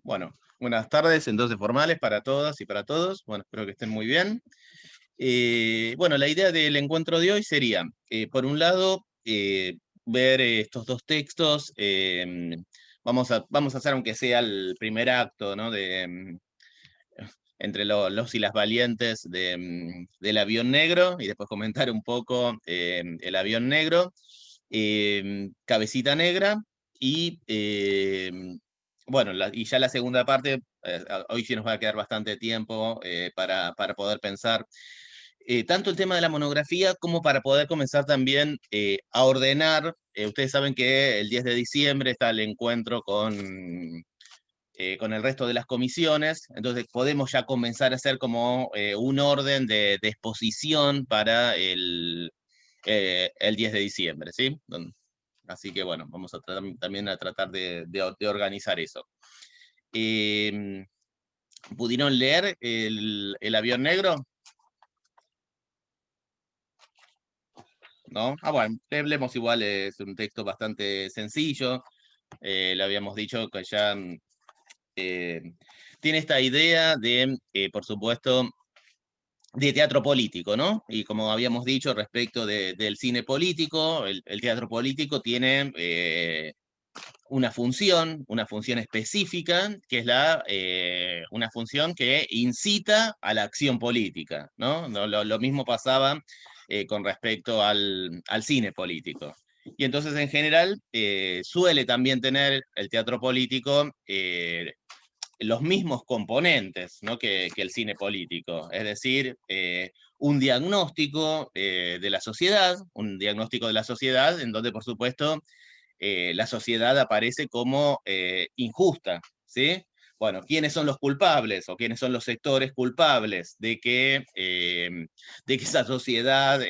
Bueno, buenas tardes entonces formales para todas y para todos. Bueno, espero que estén muy bien. Bueno, la idea del encuentro de hoy sería, por un lado, ver estos dos textos. Vamos a hacer, aunque sea el primer acto, ¿no? Entre los y las valientes del avión negro, y después comentar un poco el avión negro, Cabecita Negra, y bueno, y ya la segunda parte, hoy sí nos va a quedar bastante tiempo para poder pensar tanto el tema de la monografía como para poder comenzar también a ordenar. Ustedes saben que el 10 de diciembre está el encuentro con el resto de las comisiones, entonces podemos ya comenzar a hacer como un orden de exposición para el 10 de diciembre, ¿sí? Así que bueno, vamos a también a tratar de organizar eso. ¿Pudieron leer el avión negro? ¿No? Bueno, leemos igual, es un texto bastante sencillo. Le habíamos dicho que ya eh, tiene esta idea de, por supuesto, de teatro político, ¿no? Y como habíamos dicho respecto del cine político, el teatro político tiene una función específica, que es una función que incita a la acción política, ¿no? Lo mismo pasaba con respecto al cine político. Y entonces, en general, suele también tener el teatro político los mismos componentes, ¿no? que el cine político, es decir, un diagnóstico de la sociedad, un diagnóstico de la sociedad en donde, por supuesto, la sociedad aparece como injusta, ¿sí? Bueno, ¿quiénes son los culpables o quiénes son los sectores culpables de que esa sociedad,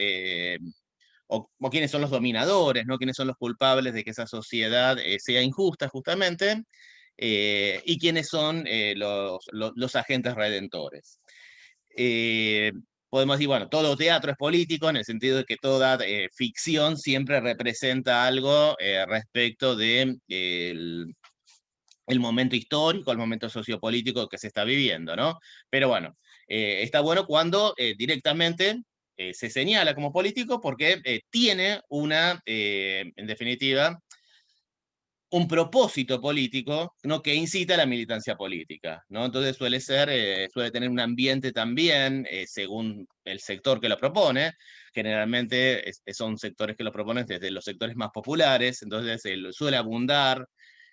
o quiénes son los dominadores, ¿no? ¿Quiénes son los culpables de que esa sociedad sea injusta justamente? Y quiénes son los agentes redentores. Eh, Podemos decir, bueno, todo teatro es político en el sentido de que toda ficción siempre representa algo respecto de el momento histórico, el momento sociopolítico que se está viviendo, ¿no? Pero bueno, está bueno cuando directamente se señala como político porque tiene en definitiva, un propósito político, ¿no? Que incita a la militancia política, ¿no? Entonces suele tener un ambiente también, según el sector que lo propone. Generalmente son sectores que lo proponen desde los sectores más populares, entonces suele abundar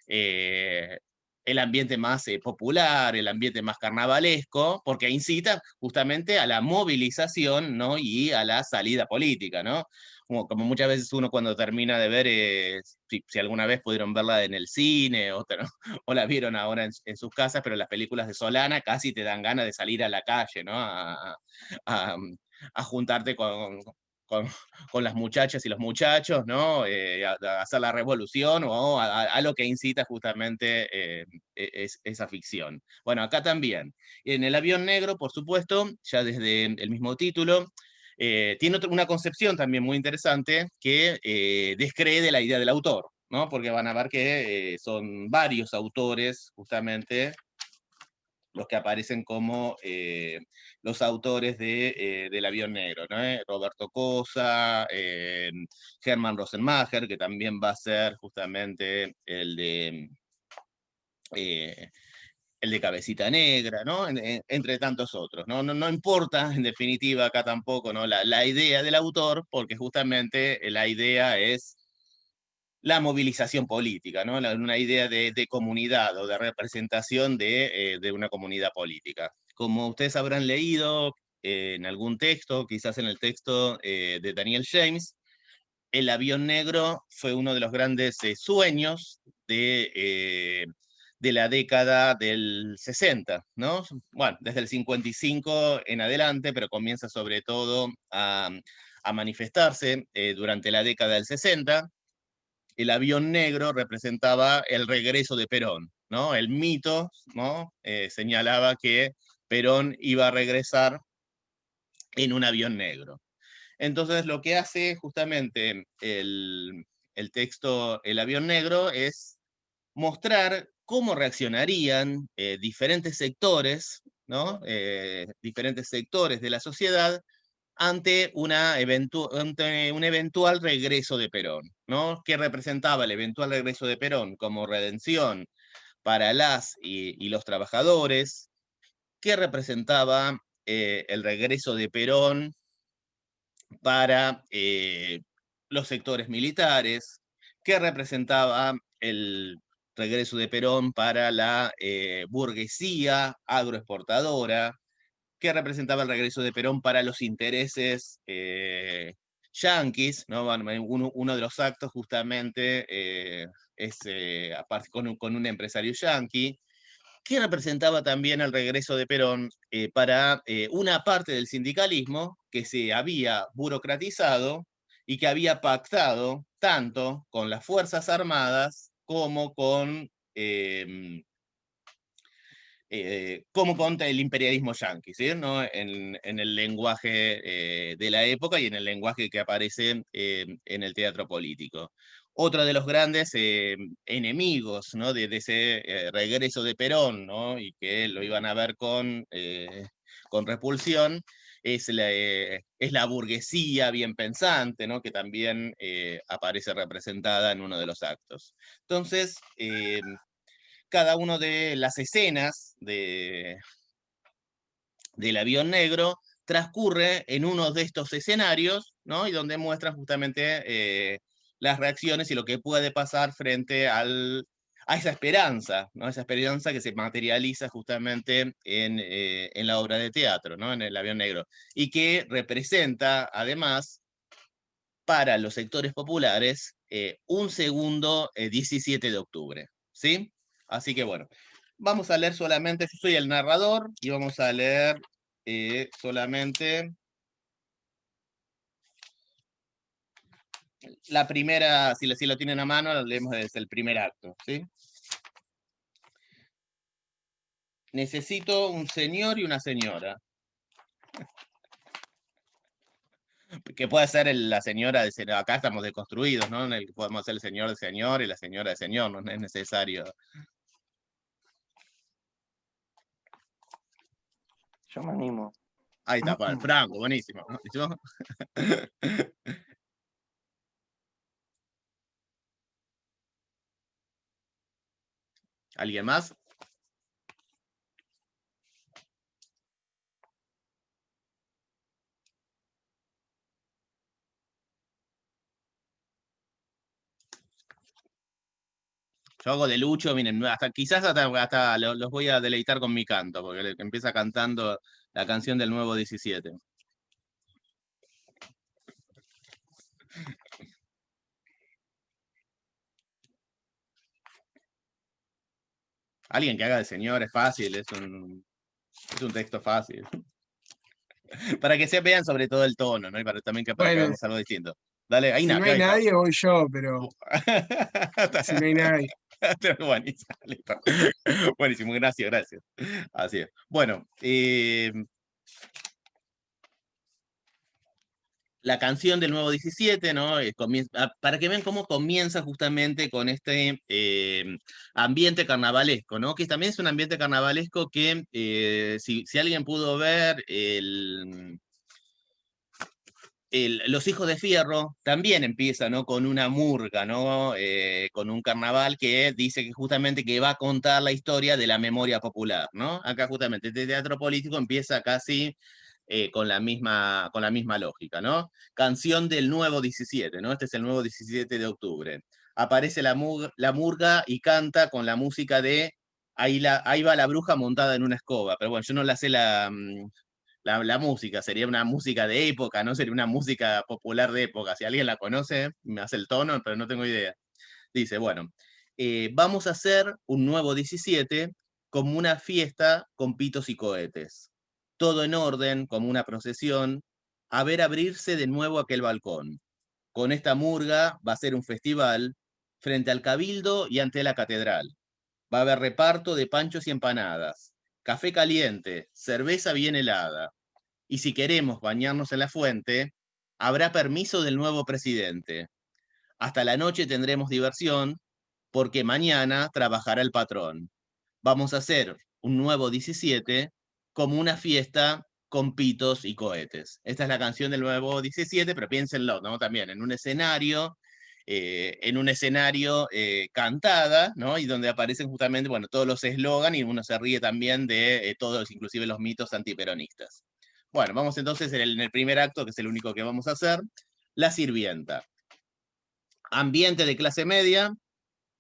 eh, el ambiente más popular, el ambiente más carnavalesco, porque incita justamente a la movilización, ¿no? Y a la salida política, ¿no? Como muchas veces uno cuando termina de ver, si alguna vez pudieron verla en el cine o la vieron ahora en sus casas, pero las películas de Solana casi te dan ganas de salir a la calle, ¿no? A- a juntarte con, con las muchachas y los muchachos, ¿no? A hacer la revolución o a lo que incita justamente esa ficción. Bueno, acá también. En el avión negro, por supuesto, ya desde el mismo título, tiene una concepción también muy interesante que descree de la idea del autor, ¿no? Porque van a ver que son varios autores, justamente, los que aparecen como los autores del avión negro, ¿no? Roberto Cosa, Hermann Rosenmacher, que también va a ser justamente eh, el de Cabecita Negra, ¿no? Entre tantos otros, ¿no? No importa, en definitiva, acá tampoco, ¿no? La idea del autor, porque justamente la idea es la movilización política, ¿no? Una idea de comunidad o de representación de una comunidad política. Como ustedes habrán leído en algún texto, quizás en el texto de Daniel James, el avión negro fue uno de los grandes sueños de la década del 60, ¿no? Bueno, desde el 55 en adelante, pero comienza sobre todo a manifestarse durante la década del 60. El avión negro representaba el regreso de Perón, ¿no? El mito, ¿no? Señalaba que Perón iba a regresar en un avión negro. Entonces, lo que hace justamente el texto El avión negro es mostrar cómo reaccionarían diferentes sectores, ¿no? Diferentes sectores de la sociedad ante, ante un eventual regreso de Perón, ¿no? ¿Qué representaba el eventual regreso de Perón como redención para las y los trabajadores? ¿Qué representaba el regreso de Perón para los sectores militares? ¿Qué representaba el regreso de Perón para la burguesía agroexportadora? ¿Qué representaba el regreso de Perón para los intereses yanquis? ¿No? Bueno, uno de los actos justamente es con un empresario yanqui. ¿Qué representaba también el regreso de Perón para una parte del sindicalismo que se había burocratizado y que había pactado tanto con las Fuerzas Armadas como con el imperialismo yanqui, ¿sí? ¿No? En el lenguaje de la época y en el lenguaje que aparece en el teatro político. Otro de los grandes enemigos, ¿no? de ese regreso de Perón, ¿no? Y que lo iban a ver con repulsión, es la burguesía bien pensante, ¿no? Que también aparece representada en uno de los actos. Entonces, cada una de las escenas del avión negro transcurre en uno de estos escenarios, ¿no? Y donde muestra justamente las reacciones y lo que puede pasar frente a esa esperanza, ¿no? Esa esperanza que se materializa justamente en la obra de teatro, ¿no? En el avión negro, y que representa, además, para los sectores populares, un segundo 17 de octubre, ¿sí? Así que bueno, vamos a leer solamente, yo soy el narrador, y vamos a leer solamente la primera, si lo tienen a mano, lo leemos desde el primer acto, ¿sí? Necesito un señor y una señora. Que puede ser la señora de acá estamos deconstruidos, ¿no? En el que podemos ser el señor de señor y la señora de señor, no es necesario. Yo me animo. Ahí está, para el Franco, buenísimo. ¿Buenísimo? ¿Alguien más? Yo hago de Lucho, miren, quizás hasta los voy a deleitar con mi canto, porque empieza cantando la canción del nuevo 17. Alguien que haga de señor es fácil, es un texto fácil. Para que se vean sobre todo el tono, ¿no? Y para que Bueno, hagamos algo distinto. Dale, ahí si no nació, hay ahí está. nadie, voy yo, pero si no hay nadie. Buenísimo, listo. Buenísimo, gracias, gracias. Así es. Bueno, la canción del nuevo 17, ¿no? Para que vean cómo comienza justamente con este ambiente carnavalesco, ¿no? Que también es un ambiente carnavalesco que, si alguien pudo ver Los Hijos de Fierro, también empieza, ¿no? Con una murga, ¿no? Con un carnaval que dice que justamente que va a contar la historia de la memoria popular, ¿no? Acá justamente este teatro político empieza casi con la misma lógica, ¿no? Canción del nuevo 17, ¿no? Este es el nuevo 17 de octubre. Aparece la murga y canta con la música de ahí va la bruja montada en una escoba, pero bueno, yo no la sé la música, sería una música de época, ¿no? Sería una música popular de época. Si alguien la conoce, me hace el tono, pero no tengo idea. Dice, bueno, vamos a hacer un nuevo 17 como una fiesta con pitos y cohetes. Todo en orden, como una procesión, a ver abrirse de nuevo aquel balcón. Con esta murga va a ser un festival frente al cabildo y ante la catedral. Va a haber reparto de panchos y empanadas, café caliente, cerveza bien helada. Y si queremos bañarnos en la fuente, habrá permiso del nuevo presidente. Hasta la noche tendremos diversión porque mañana trabajará el patrón. Vamos a hacer un nuevo 17 como una fiesta con pitos y cohetes. Esta es la canción del nuevo 17, pero piénsenlo, ¿no? También en un escenario cantada, ¿no? Y donde aparecen justamente, bueno, todos los eslogans y uno se ríe también de todos, inclusive los mitos antiperonistas. Bueno, vamos entonces en el primer acto, que es el único que vamos a hacer, La Sirvienta. Ambiente de clase media,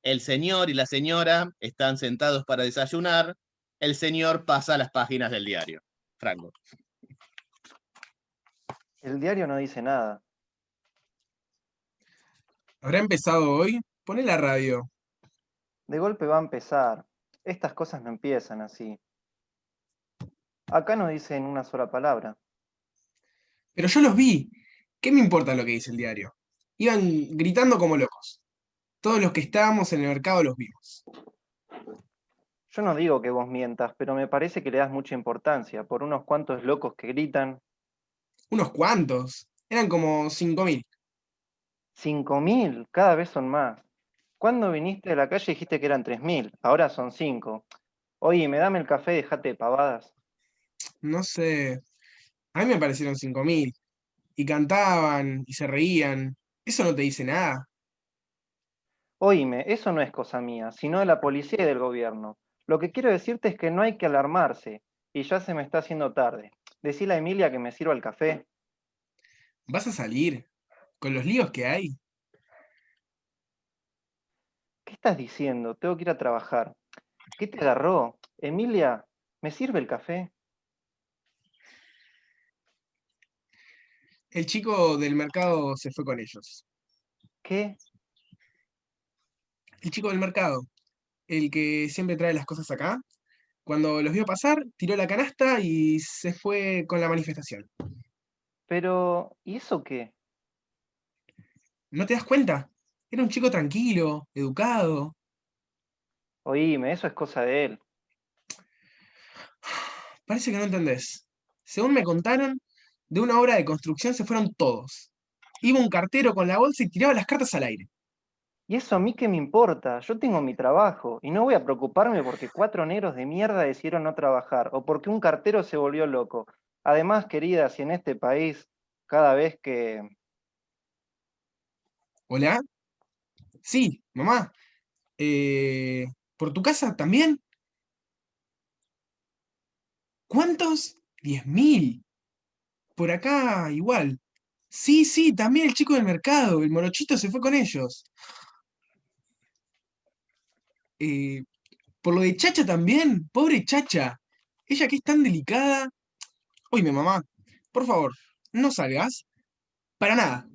el señor y la señora están sentados para desayunar, el señor pasa las páginas del diario. Franco. El diario no dice nada. ¿Habrá empezado hoy? Poné la radio. De golpe va a empezar. Estas cosas no empiezan así. Acá no dicen una sola palabra. Pero yo los vi. ¿Qué me importa lo que dice el diario? Iban gritando como locos. Todos los que estábamos en el mercado los vimos. Yo no digo que vos mientas, pero me parece que le das mucha importancia por unos cuantos locos que gritan. Unos cuantos. Eran como 5.000. 5.000, cada vez son más. Cuando viniste de la calle dijiste que eran 3.000, ahora son 5. Oye, me dame el café, dejate de pavadas. No sé. A mí me parecieron 5.000. Y cantaban y se reían. Eso no te dice nada. Oíme, eso no es cosa mía, sino de la policía y del gobierno. Lo que quiero decirte es que no hay que alarmarse, y ya se me está haciendo tarde. Decile a Emilia que me sirva el café. ¿Vas a salir? ¿Con los líos que hay? ¿Qué estás diciendo? Tengo que ir a trabajar. ¿Qué te agarró? Emilia, ¿me sirve el café? El chico del mercado se fue con ellos. ¿Qué? El chico del mercado, el que siempre trae las cosas acá, cuando los vio pasar, tiró la canasta y se fue con la manifestación. Pero, ¿y eso qué? ¿No te das cuenta? Era un chico tranquilo, educado. Oíme, eso es cosa de él. Parece que no entendés. Según me contaron, de una obra de construcción se fueron todos. Iba un cartero con la bolsa y tiraba las cartas al aire. ¿Y eso a mí qué me importa? Yo tengo mi trabajo y no voy a preocuparme porque 4 negros de mierda decidieron no trabajar o porque un cartero se volvió loco. Además, querida, si en este país cada vez que... ¿Hola? Sí, mamá. Eh, ¿Por tu casa también? ¿Cuántos? 10.000. Por acá igual. Sí, sí, también el chico del mercado, el morochito se fue con ellos. Eh, por lo de Chacha también, pobre Chacha. Ella que es tan delicada. Oíme, mamá, por favor, no salgas. Para nada.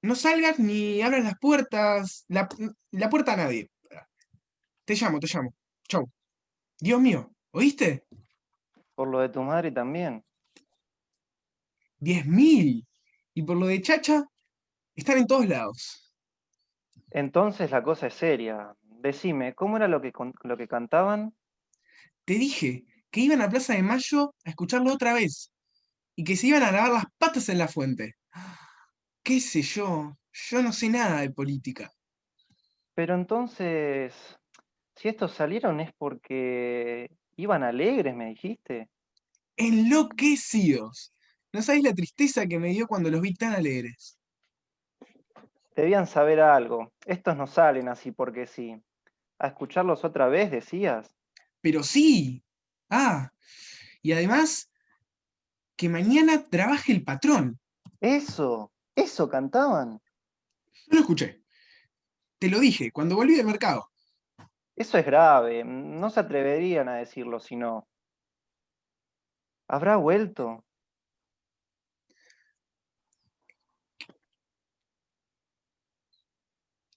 No salgas ni abras las puertas. La puerta a nadie. Te llamo, te llamo. Chau. Dios mío, ¿oíste? Por lo de tu madre también. 10.000. Y por lo de Chacha, están en todos lados. Entonces la cosa es seria. Decime, ¿cómo era lo que cantaban? Te dije que iban a Plaza de Mayo a escucharlo otra vez y que se iban a lavar las patas en la fuente. ¿Qué sé yo? Yo no sé nada de política. Pero entonces, si estos salieron es porque iban alegres, me dijiste. Enloquecidos. No sabéis la tristeza que me dio cuando los vi tan alegres. Debían saber algo. Estos no salen así porque sí. ¿A escucharlos otra vez, decías? Pero sí. Ah, y además que mañana trabaje el patrón. Eso cantaban. Yo lo escuché. Te lo dije cuando volví del mercado. Eso es grave. No se atreverían a decirlo si no. ¿Habrá vuelto?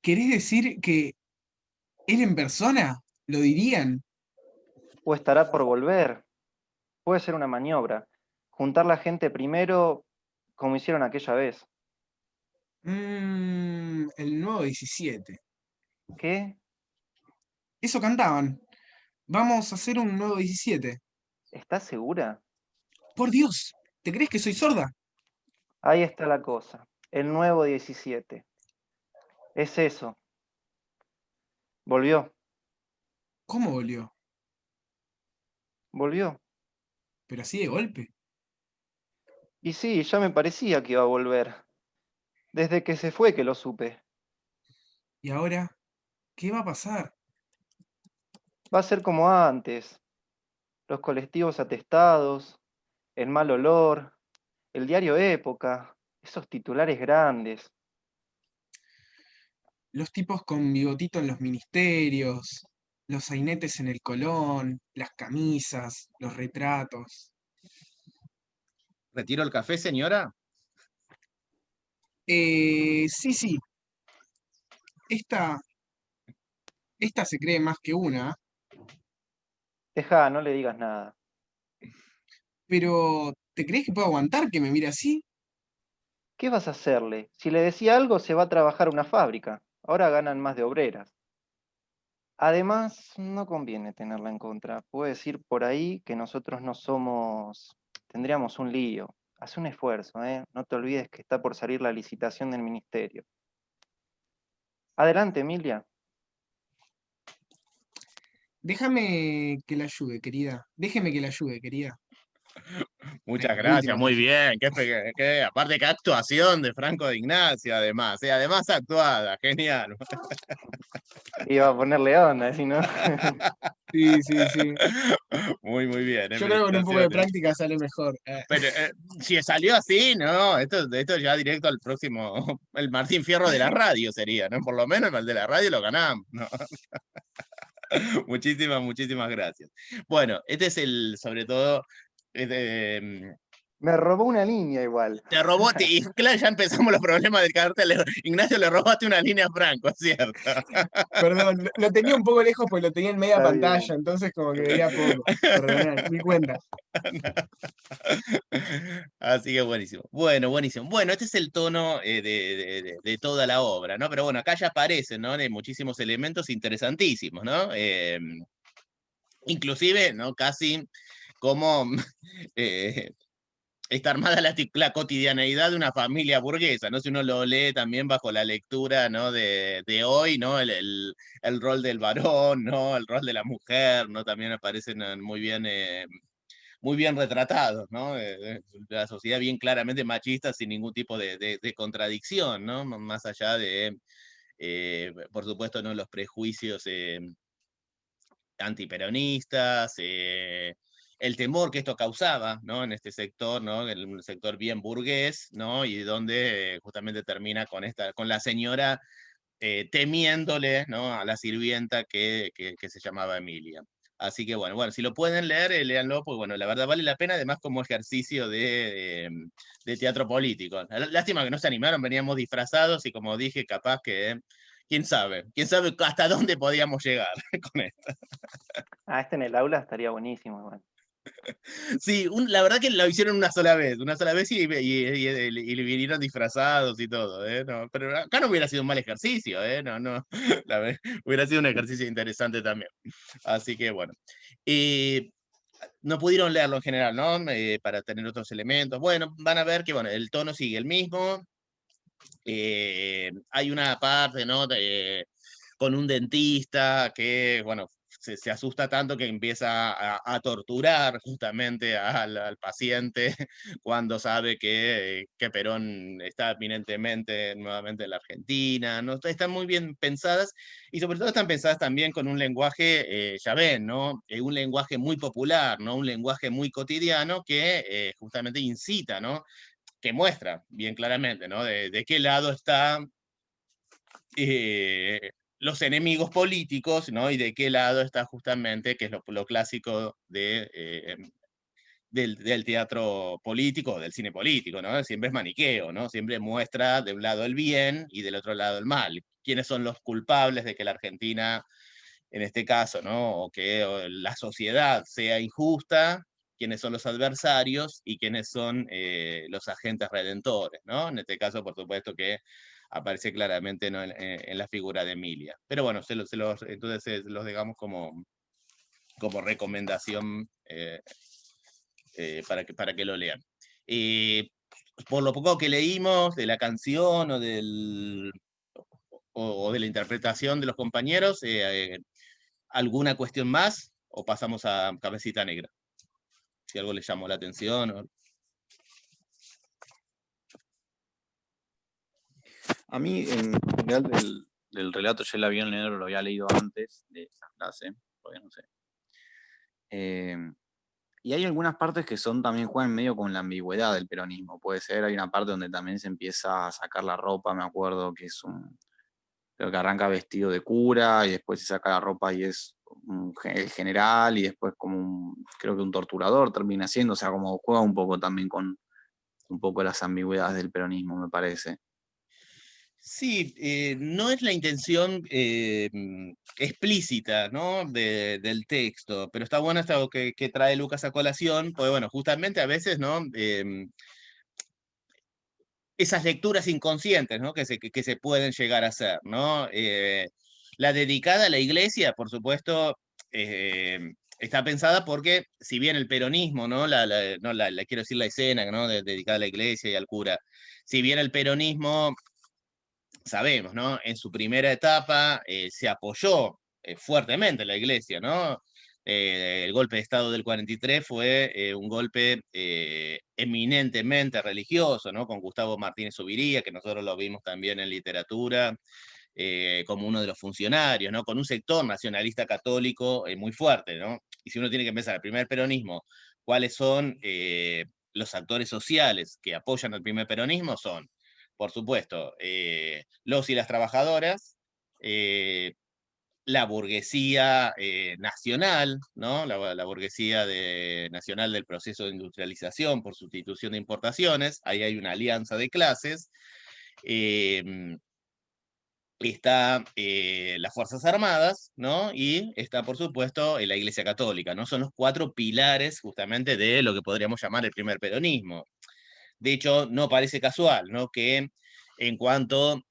¿Querés decir que él en persona lo dirían? ¿O estará por volver? Puede ser una maniobra. Juntar la gente primero, como hicieron aquella vez. El nuevo 17. ¿Qué? Eso cantaban. Vamos a hacer un nuevo 17. ¿Estás segura? Por Dios, ¿te crees que soy sorda? Ahí está la cosa. El nuevo 17. Es eso. Volvió, ¿Cómo volvió? volvió. Pero así de golpe. Y sí, ya me parecía que iba a volver. Desde que se fue que lo supe. ¿Y ahora qué va a pasar? Va a ser como antes. Los colectivos atestados, el mal olor, el diario Época, esos titulares grandes. Los tipos con bigotito en los ministerios, los sainetes en el Colón, las camisas, los retratos. ¿Retiro el café, señora? Sí, sí, esta, esta se cree más que una, Deja, no le digas nada. pero ¿te crees que puedo aguantar que me mire así? ¿Qué vas a hacerle? Si le decía algo, se va a trabajar a una fábrica. Ahora ganan más de obreras. Además, no conviene tenerla en contra. Puede decir por ahí que nosotros no somos... Tendríamos un lío. Haz un esfuerzo, ¿eh? No te olvides que está por salir la licitación del ministerio. Adelante, Emilia. Déjame que la ayude, querida. Déjeme que la ayude, querida. Muchas La gracias, última muy falla. bien. Aparte, qué actuación de Franco de Ignacio, además. Además actuada, genial. Iba a ponerle onda, si no. Sí, sí, sí. Muy, muy bien, Yo creo que con un poco de felicitaciones. práctica sale mejor. Pero si salió así, no, esto ya directo al próximo, el Martín Fierro de la radio sería, ¿no? Por lo menos el de la radio lo ganamos, ¿no? Muchísimas, muchísimas gracias. Bueno, este es sobre todo, este, Me robó una línea igual. te robó, y claro, ya empezamos los problemas del cartel. Ignacio, le robaste una línea a Franco, ¿cierto? Perdón, lo tenía un poco lejos porque lo tenía en media Está pantalla, bien. entonces como que veía poco. Perdón, mi cuenta. Así que buenísimo. Bueno, buenísimo. Bueno, este es el tono de toda la obra, ¿no? Pero bueno, acá ya aparecen, ¿no? De muchísimos elementos interesantísimos, ¿no? Inclusive, ¿no? Casi como eh, está armada la cotidianeidad de una familia burguesa, ¿no? Si uno lo lee también bajo la lectura, ¿no? De hoy, ¿no? El rol del varón, ¿no? El rol de la mujer, ¿no? También aparecen muy bien retratados, ¿no? La sociedad bien claramente machista sin ningún tipo de contradicción, ¿no? Más allá de, por supuesto, ¿no? Los prejuicios antiperonistas, el temor que esto causaba, ¿no? En este sector, ¿no? En un sector bien burgués, ¿no? Y donde justamente termina con la señora temiéndole, ¿no? A la sirvienta que se llamaba Emilia. Así que bueno, si lo pueden leer, léanlo, pues bueno, la verdad vale la pena, además como ejercicio de teatro político. Lástima que no se animaron, veníamos disfrazados y como dije, capaz que, quién sabe hasta dónde podíamos llegar con esto. Ah, este en el aula estaría buenísimo igual. Sí, la verdad que lo hicieron una sola vez y le vinieron disfrazados y todo, ¿eh? No, pero acá no hubiera sido un mal ejercicio, ¿eh? No, no, hubiera sido un ejercicio interesante también. Así que bueno. Eh, no pudieron leerlo en general, ¿no? Para tener otros elementos. Bueno, van a ver que bueno, el tono sigue el mismo. Hay una parte, ¿no? Con un dentista que, bueno, se asusta tanto que empieza a torturar justamente al paciente cuando sabe que Perón está eminentemente nuevamente en la Argentina, ¿no? Están muy bien pensadas y sobre todo están pensadas también con un lenguaje, ya ven, ¿no? Un lenguaje muy popular, ¿no? Un lenguaje muy cotidiano que justamente incita, ¿no? Que muestra bien claramente, ¿no? De qué lado están los enemigos políticos, ¿no? Y de qué lado está justamente, que es lo clásico del teatro político, del cine político, ¿no? Siempre es maniqueo, ¿no? Siempre muestra de un lado el bien y del otro lado el mal. ¿Quiénes son los culpables de que la Argentina, en este caso, ¿no? O que la sociedad sea injusta, quiénes son los adversarios y quiénes son los agentes redentores, ¿no? En este caso, por supuesto que aparece claramente, ¿no? En la figura de Emilia. Pero bueno, entonces los digamos como recomendación para que lo lean. Por lo poco que leímos de la canción o de la interpretación de los compañeros, ¿alguna cuestión más? ¿O pasamos a Cabecita Negra? Si algo les llamó la atención. A mí, en general, del relato Yo el avión negro lo había leído antes de esa clase, todavía no sé. Y hay algunas partes que son también juegan medio con la ambigüedad del peronismo. Puede ser, hay una parte donde también se empieza a sacar la ropa, me acuerdo que creo que arranca vestido de cura y después se saca la ropa y es el general y después como creo que un torturador termina siendo, o sea, como juega un poco también con un poco las ambigüedades del peronismo, me parece. Sí, no es la intención explícita, ¿no? del texto, pero está bueno esto que trae Lucas a colación, porque bueno, justamente a veces, ¿no? Esas lecturas inconscientes, ¿no? que se pueden llegar a hacer, ¿no? La dedicada a la iglesia, por supuesto, está pensada porque, si bien el peronismo, ¿no? No, quiero decir la escena, ¿no? Dedicada a la iglesia y al cura, si bien el peronismo sabemos, ¿no? En su primera etapa se apoyó fuertemente la iglesia, ¿no? El golpe de Estado del 43 fue un golpe eminentemente religioso, ¿no? Con Gustavo Martínez Zubiría, que nosotros lo vimos también en literatura, como uno de los funcionarios, ¿no? Con un sector nacionalista católico muy fuerte, ¿no? Y si uno tiene que empezar el primer peronismo, ¿cuáles son los actores sociales que apoyan al primer peronismo? Son, por supuesto, los y las trabajadoras, la burguesía nacional, ¿no? La burguesía nacional del proceso de industrialización por sustitución de importaciones, ahí hay una alianza de clases, está las Fuerzas Armadas, ¿no? Y está, por supuesto, la Iglesia Católica, ¿no? Son los 4 pilares justamente de lo que podríamos llamar el primer peronismo. De hecho, no parece casual, ¿no? Que en cuanto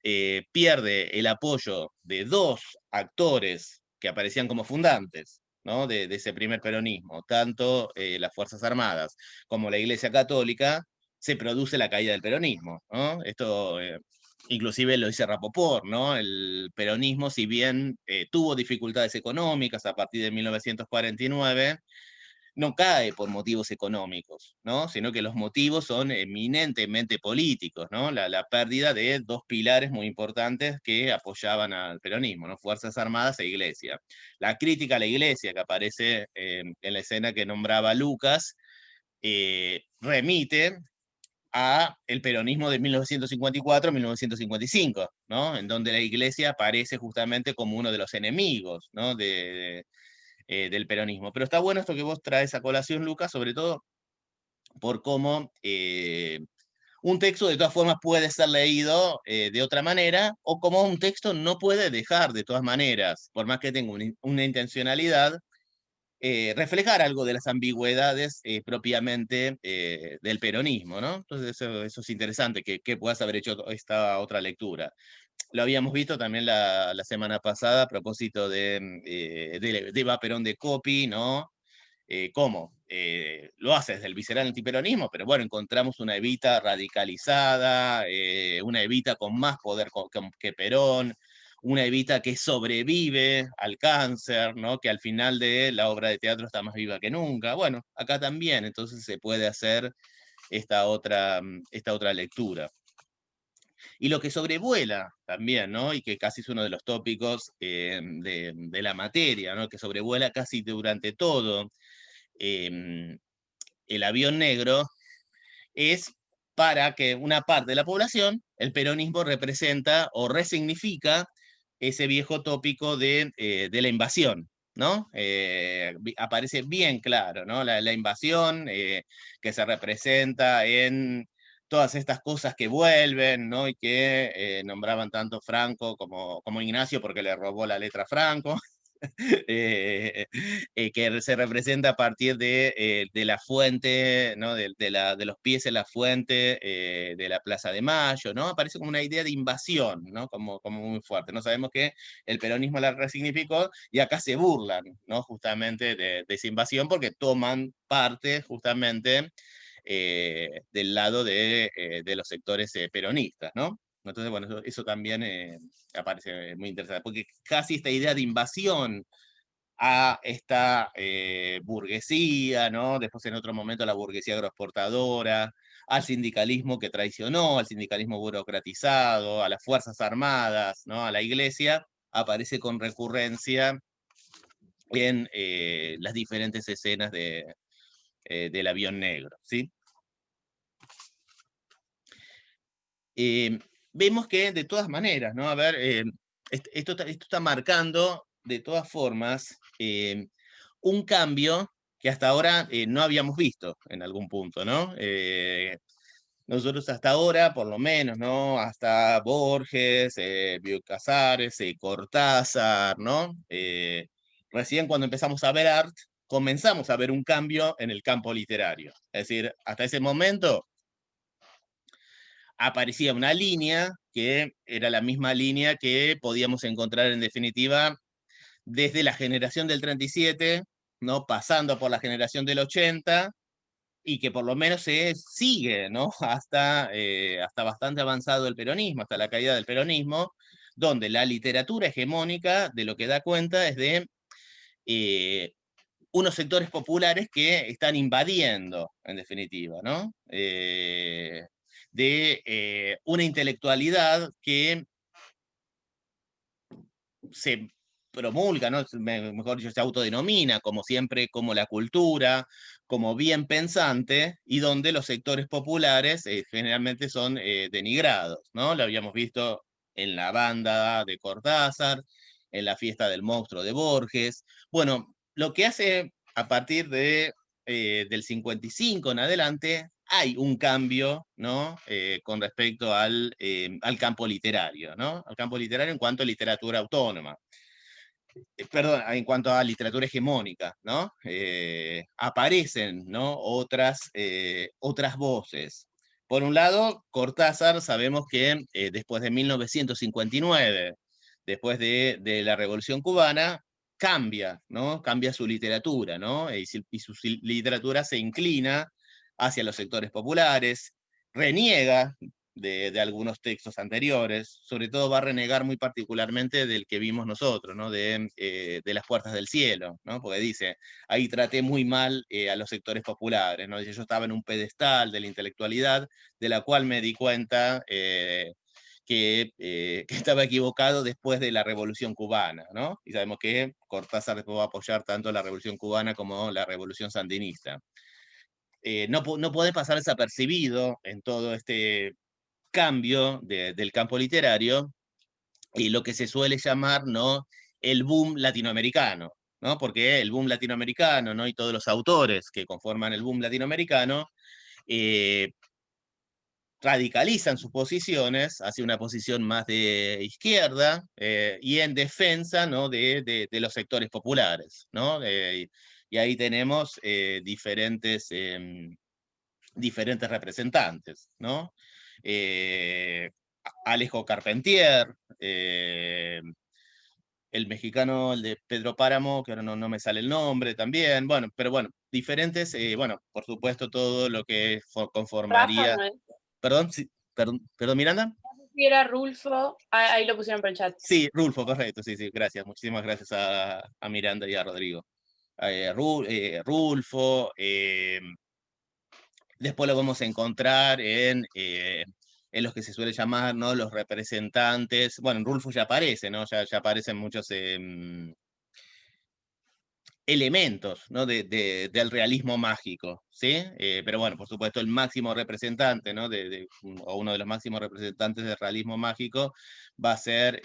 pierde el apoyo de 2 actores que aparecían como fundantes, ¿no? de ese primer peronismo, tanto las Fuerzas Armadas como la Iglesia Católica, se produce la caída del peronismo, ¿no? Esto inclusive lo dice Rapoport, ¿no? El peronismo, si bien tuvo dificultades económicas a partir de 1949, no cae por motivos económicos, ¿no? Sino que los motivos son eminentemente políticos, ¿no? La pérdida de 2 pilares muy importantes que apoyaban al peronismo, ¿no? Fuerzas Armadas e Iglesia. La crítica a la Iglesia que aparece en la escena que nombraba Lucas remite a el peronismo de 1954-1955, ¿no? En donde la Iglesia aparece justamente como uno de los enemigos, ¿no? Del peronismo. Pero está bueno esto que vos traes a colación, Lucas, sobre todo por cómo un texto de todas formas puede ser leído de otra manera, o como un texto no puede dejar de todas maneras, por más que tenga una intencionalidad, reflejar algo de las ambigüedades propiamente del peronismo, ¿no? Entonces eso es interesante, que puedas haber hecho esta otra lectura. Lo habíamos visto también la semana pasada a propósito de Eva Perón de Copy, ¿no? ¿Cómo? Lo hace desde el visceral antiperonismo, pero bueno, encontramos una Evita radicalizada, una Evita con más poder que Perón, una Evita que sobrevive al cáncer, ¿no? Que al final de la obra de teatro está más viva que nunca. Bueno, acá también, entonces se puede hacer esta otra lectura. Y lo que sobrevuela también, ¿no? Y que casi es uno de los tópicos de la materia, ¿no? Que sobrevuela casi durante todo el avión negro, es para que una parte de la población, el peronismo representa o resignifica ese viejo tópico de la invasión, ¿no? Aparece bien claro, ¿no? La invasión que se representa en todas estas cosas que vuelven, ¿no? Y que nombraban tanto Franco como Ignacio porque le robó la letra a Franco. Que se representa a partir de la fuente, ¿no? de los pies en la fuente de la Plaza de Mayo, ¿no? Aparece como una idea de invasión, ¿no? Como muy fuerte. No sabemos que el peronismo la resignificó y acá se burlan, ¿no? Justamente de esa invasión porque toman parte justamente del lado de los sectores peronistas, ¿no? Entonces, bueno, eso también aparece muy interesante, porque casi esta idea de invasión a esta burguesía, ¿no? Después en otro momento la burguesía agroexportadora, al sindicalismo que traicionó, al sindicalismo burocratizado, a las Fuerzas Armadas, ¿no? A la Iglesia, aparece con recurrencia en las diferentes escenas del avión negro, ¿sí? Vemos que de todas maneras, ¿no? A ver, esto está marcando de todas formas un cambio que hasta ahora no habíamos visto en algún punto, ¿no? Nosotros hasta ahora, por lo menos, ¿no? Hasta Borges, Bioy Casares, Cortázar, ¿no? Recién cuando empezamos a ver art, comenzamos a ver un cambio en el campo literario. Es decir, hasta ese momento aparecía una línea que era la misma línea que podíamos encontrar en definitiva desde la generación del 37, ¿no? Pasando por la generación del 80, y que por lo menos se sigue, ¿no? Hasta bastante avanzado el peronismo, hasta la caída del peronismo, donde la literatura hegemónica de lo que da cuenta es de unos sectores populares que están invadiendo, en definitiva, ¿no? De una intelectualidad que se promulga, ¿no? Mejor dicho, se autodenomina como siempre, como la cultura, como bien pensante, y donde los sectores populares generalmente son denigrados, ¿no? Lo habíamos visto en la banda de Cortázar, en la fiesta del monstruo de Borges. Bueno, lo que hace a partir del 55 en adelante, hay un cambio, ¿no? Con respecto al campo literario, ¿no? Al campo literario en cuanto a literatura autónoma. Perdón, en cuanto a literatura hegemónica, ¿no? Aparecen, ¿no? Otras voces. Por un lado, Cortázar, sabemos que después de 1959, después de la Revolución Cubana, cambia, ¿no? Cambia su literatura, ¿no? Y su literatura se inclina hacia los sectores populares, reniega de algunos textos anteriores, sobre todo va a renegar muy particularmente del que vimos nosotros, ¿no? De las puertas del cielo, ¿no? Porque dice, ahí traté muy mal a los sectores populares, ¿no? Dice, yo estaba en un pedestal de la intelectualidad, de la cual me di cuenta que estaba equivocado después de la Revolución Cubana, ¿no? Y sabemos que Cortázar después va a apoyar tanto la Revolución Cubana como la Revolución Sandinista. No puede pasar desapercibido en todo este cambio del campo literario y lo que se suele llamar, ¿no? El boom latinoamericano, ¿no? Porque el boom latinoamericano, ¿no? Y todos los autores que conforman el boom latinoamericano eh, radicalizan sus posiciones hacia una posición más de izquierda y en defensa, ¿no? de los sectores populares, ¿no? Y ahí tenemos diferentes representantes, ¿no? Alejo Carpentier, el mexicano, el de Pedro Páramo, que ahora no me sale el nombre también, bueno, pero bueno, diferentes, bueno, por supuesto todo lo que Rafa, conformaría, ¿no es? perdón, sí, perdón, Miranda. Si era Rulfo, ahí lo pusieron por el chat. Sí, Rulfo, correcto, sí, gracias, muchísimas gracias a Miranda y a Rodrigo. Rulfo, después lo vamos a encontrar en los que se suele llamar, ¿no? Los representantes. Bueno, en Rulfo ya aparece, ¿no? Ya aparecen muchos elementos, ¿no? Del realismo mágico, ¿sí? Pero bueno, por supuesto, el máximo representante, ¿no? O uno de los máximos representantes del realismo mágico va a ser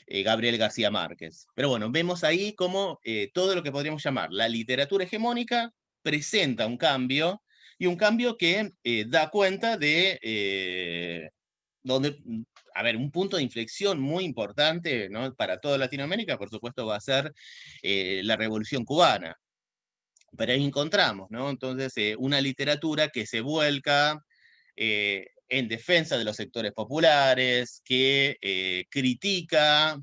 Gabriel García Márquez. Pero bueno, vemos ahí cómo todo lo que podríamos llamar la literatura hegemónica presenta un cambio, y un cambio que da cuenta donde, a ver, un punto de inflexión muy importante, ¿no? Para toda Latinoamérica, por supuesto, va a ser la Revolución Cubana. Pero ahí encontramos, ¿no? Entonces, una literatura que se vuelca en defensa de los sectores populares, que critica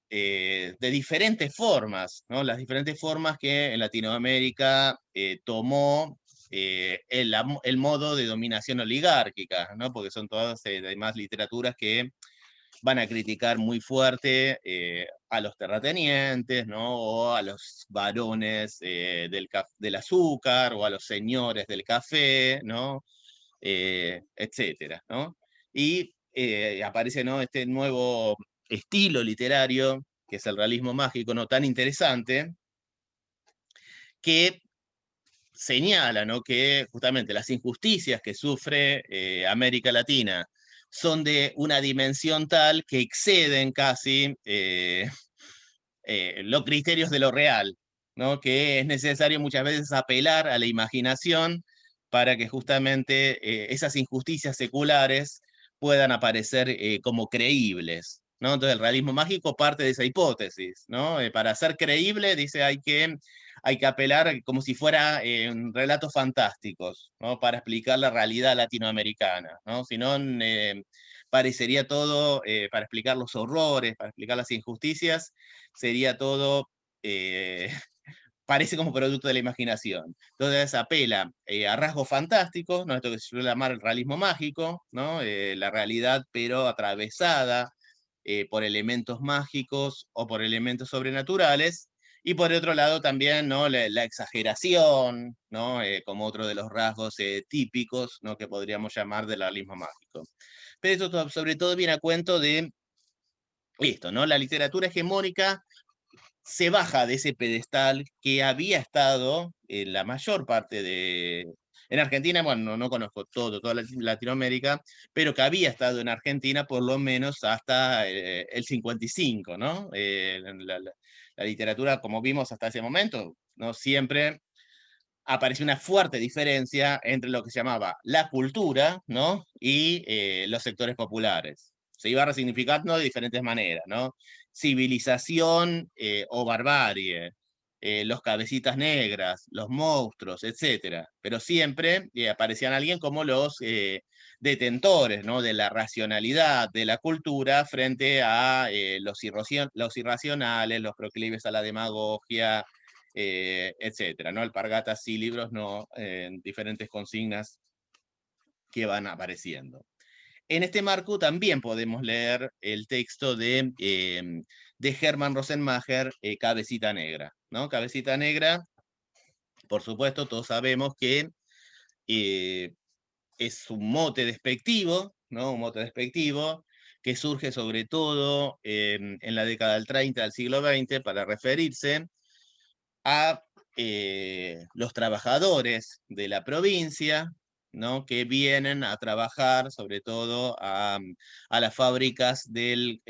de diferentes formas, ¿no? Las diferentes formas que en Latinoamérica tomó el modo de dominación oligárquica, ¿no? Porque son todas además literaturas que van a criticar muy fuerte a los terratenientes, ¿no? O a los varones del azúcar, o a los señores del café, ¿no? Etcétera, ¿no? Y aparece, ¿no?, este nuevo estilo literario, que es el realismo mágico, ¿no?, tan interesante, que señala, ¿no?, que justamente las injusticias que sufre América Latina son de una dimensión tal que exceden casi los criterios de lo real, ¿no?, que es necesario muchas veces apelar a la imaginación para que justamente esas injusticias seculares puedan aparecer como creíbles, ¿no? Entonces el realismo mágico parte de esa hipótesis, ¿no? Para ser creíble, dice, hay que apelar como si fuera relatos fantásticos, ¿no?, para explicar la realidad latinoamericana, ¿no? Si no, parecería todo, para explicar los horrores, para explicar las injusticias, sería todo, parece como producto de la imaginación. Entonces apela a rasgos fantásticos, ¿no?, esto que se suele llamar el realismo mágico, ¿no?, la realidad pero atravesada por elementos mágicos o por elementos sobrenaturales, y por otro lado también, ¿no?, la exageración, ¿no?, como otro de los rasgos típicos, ¿no?, que podríamos llamar del realismo mágico. Pero esto sobre todo viene a cuento de esto, ¿no? La literatura hegemónica se baja de ese pedestal que había estado en la mayor parte de... En Argentina, bueno, no conozco toda Latinoamérica, pero que había estado en Argentina por lo menos hasta el 55, ¿no? La literatura, como vimos hasta ese momento, ¿no?, siempre apareció una fuerte diferencia entre lo que se llamaba la cultura, ¿no?, y los sectores populares. Se iba resignificando de diferentes maneras, ¿no? Civilización o barbarie, los cabecitas negras, los monstruos, etc. Pero siempre aparecían alguien como los detentores, ¿no?, de la racionalidad, de la cultura, frente a los irracionales, los proclives a la demagogia, etcétera, ¿no? Alpargatas sí, libros no, diferentes consignas que van apareciendo. En este marco también podemos leer el texto de Hermann Rosenmacher, Cabecita Negra, ¿no? Cabecita Negra, por supuesto, todos sabemos que es un mote despectivo, ¿no? Un mote despectivo que surge sobre todo en la década del 30 del siglo XX para referirse a los trabajadores de la provincia, ¿no?, que vienen a trabajar sobre todo a las fábricas del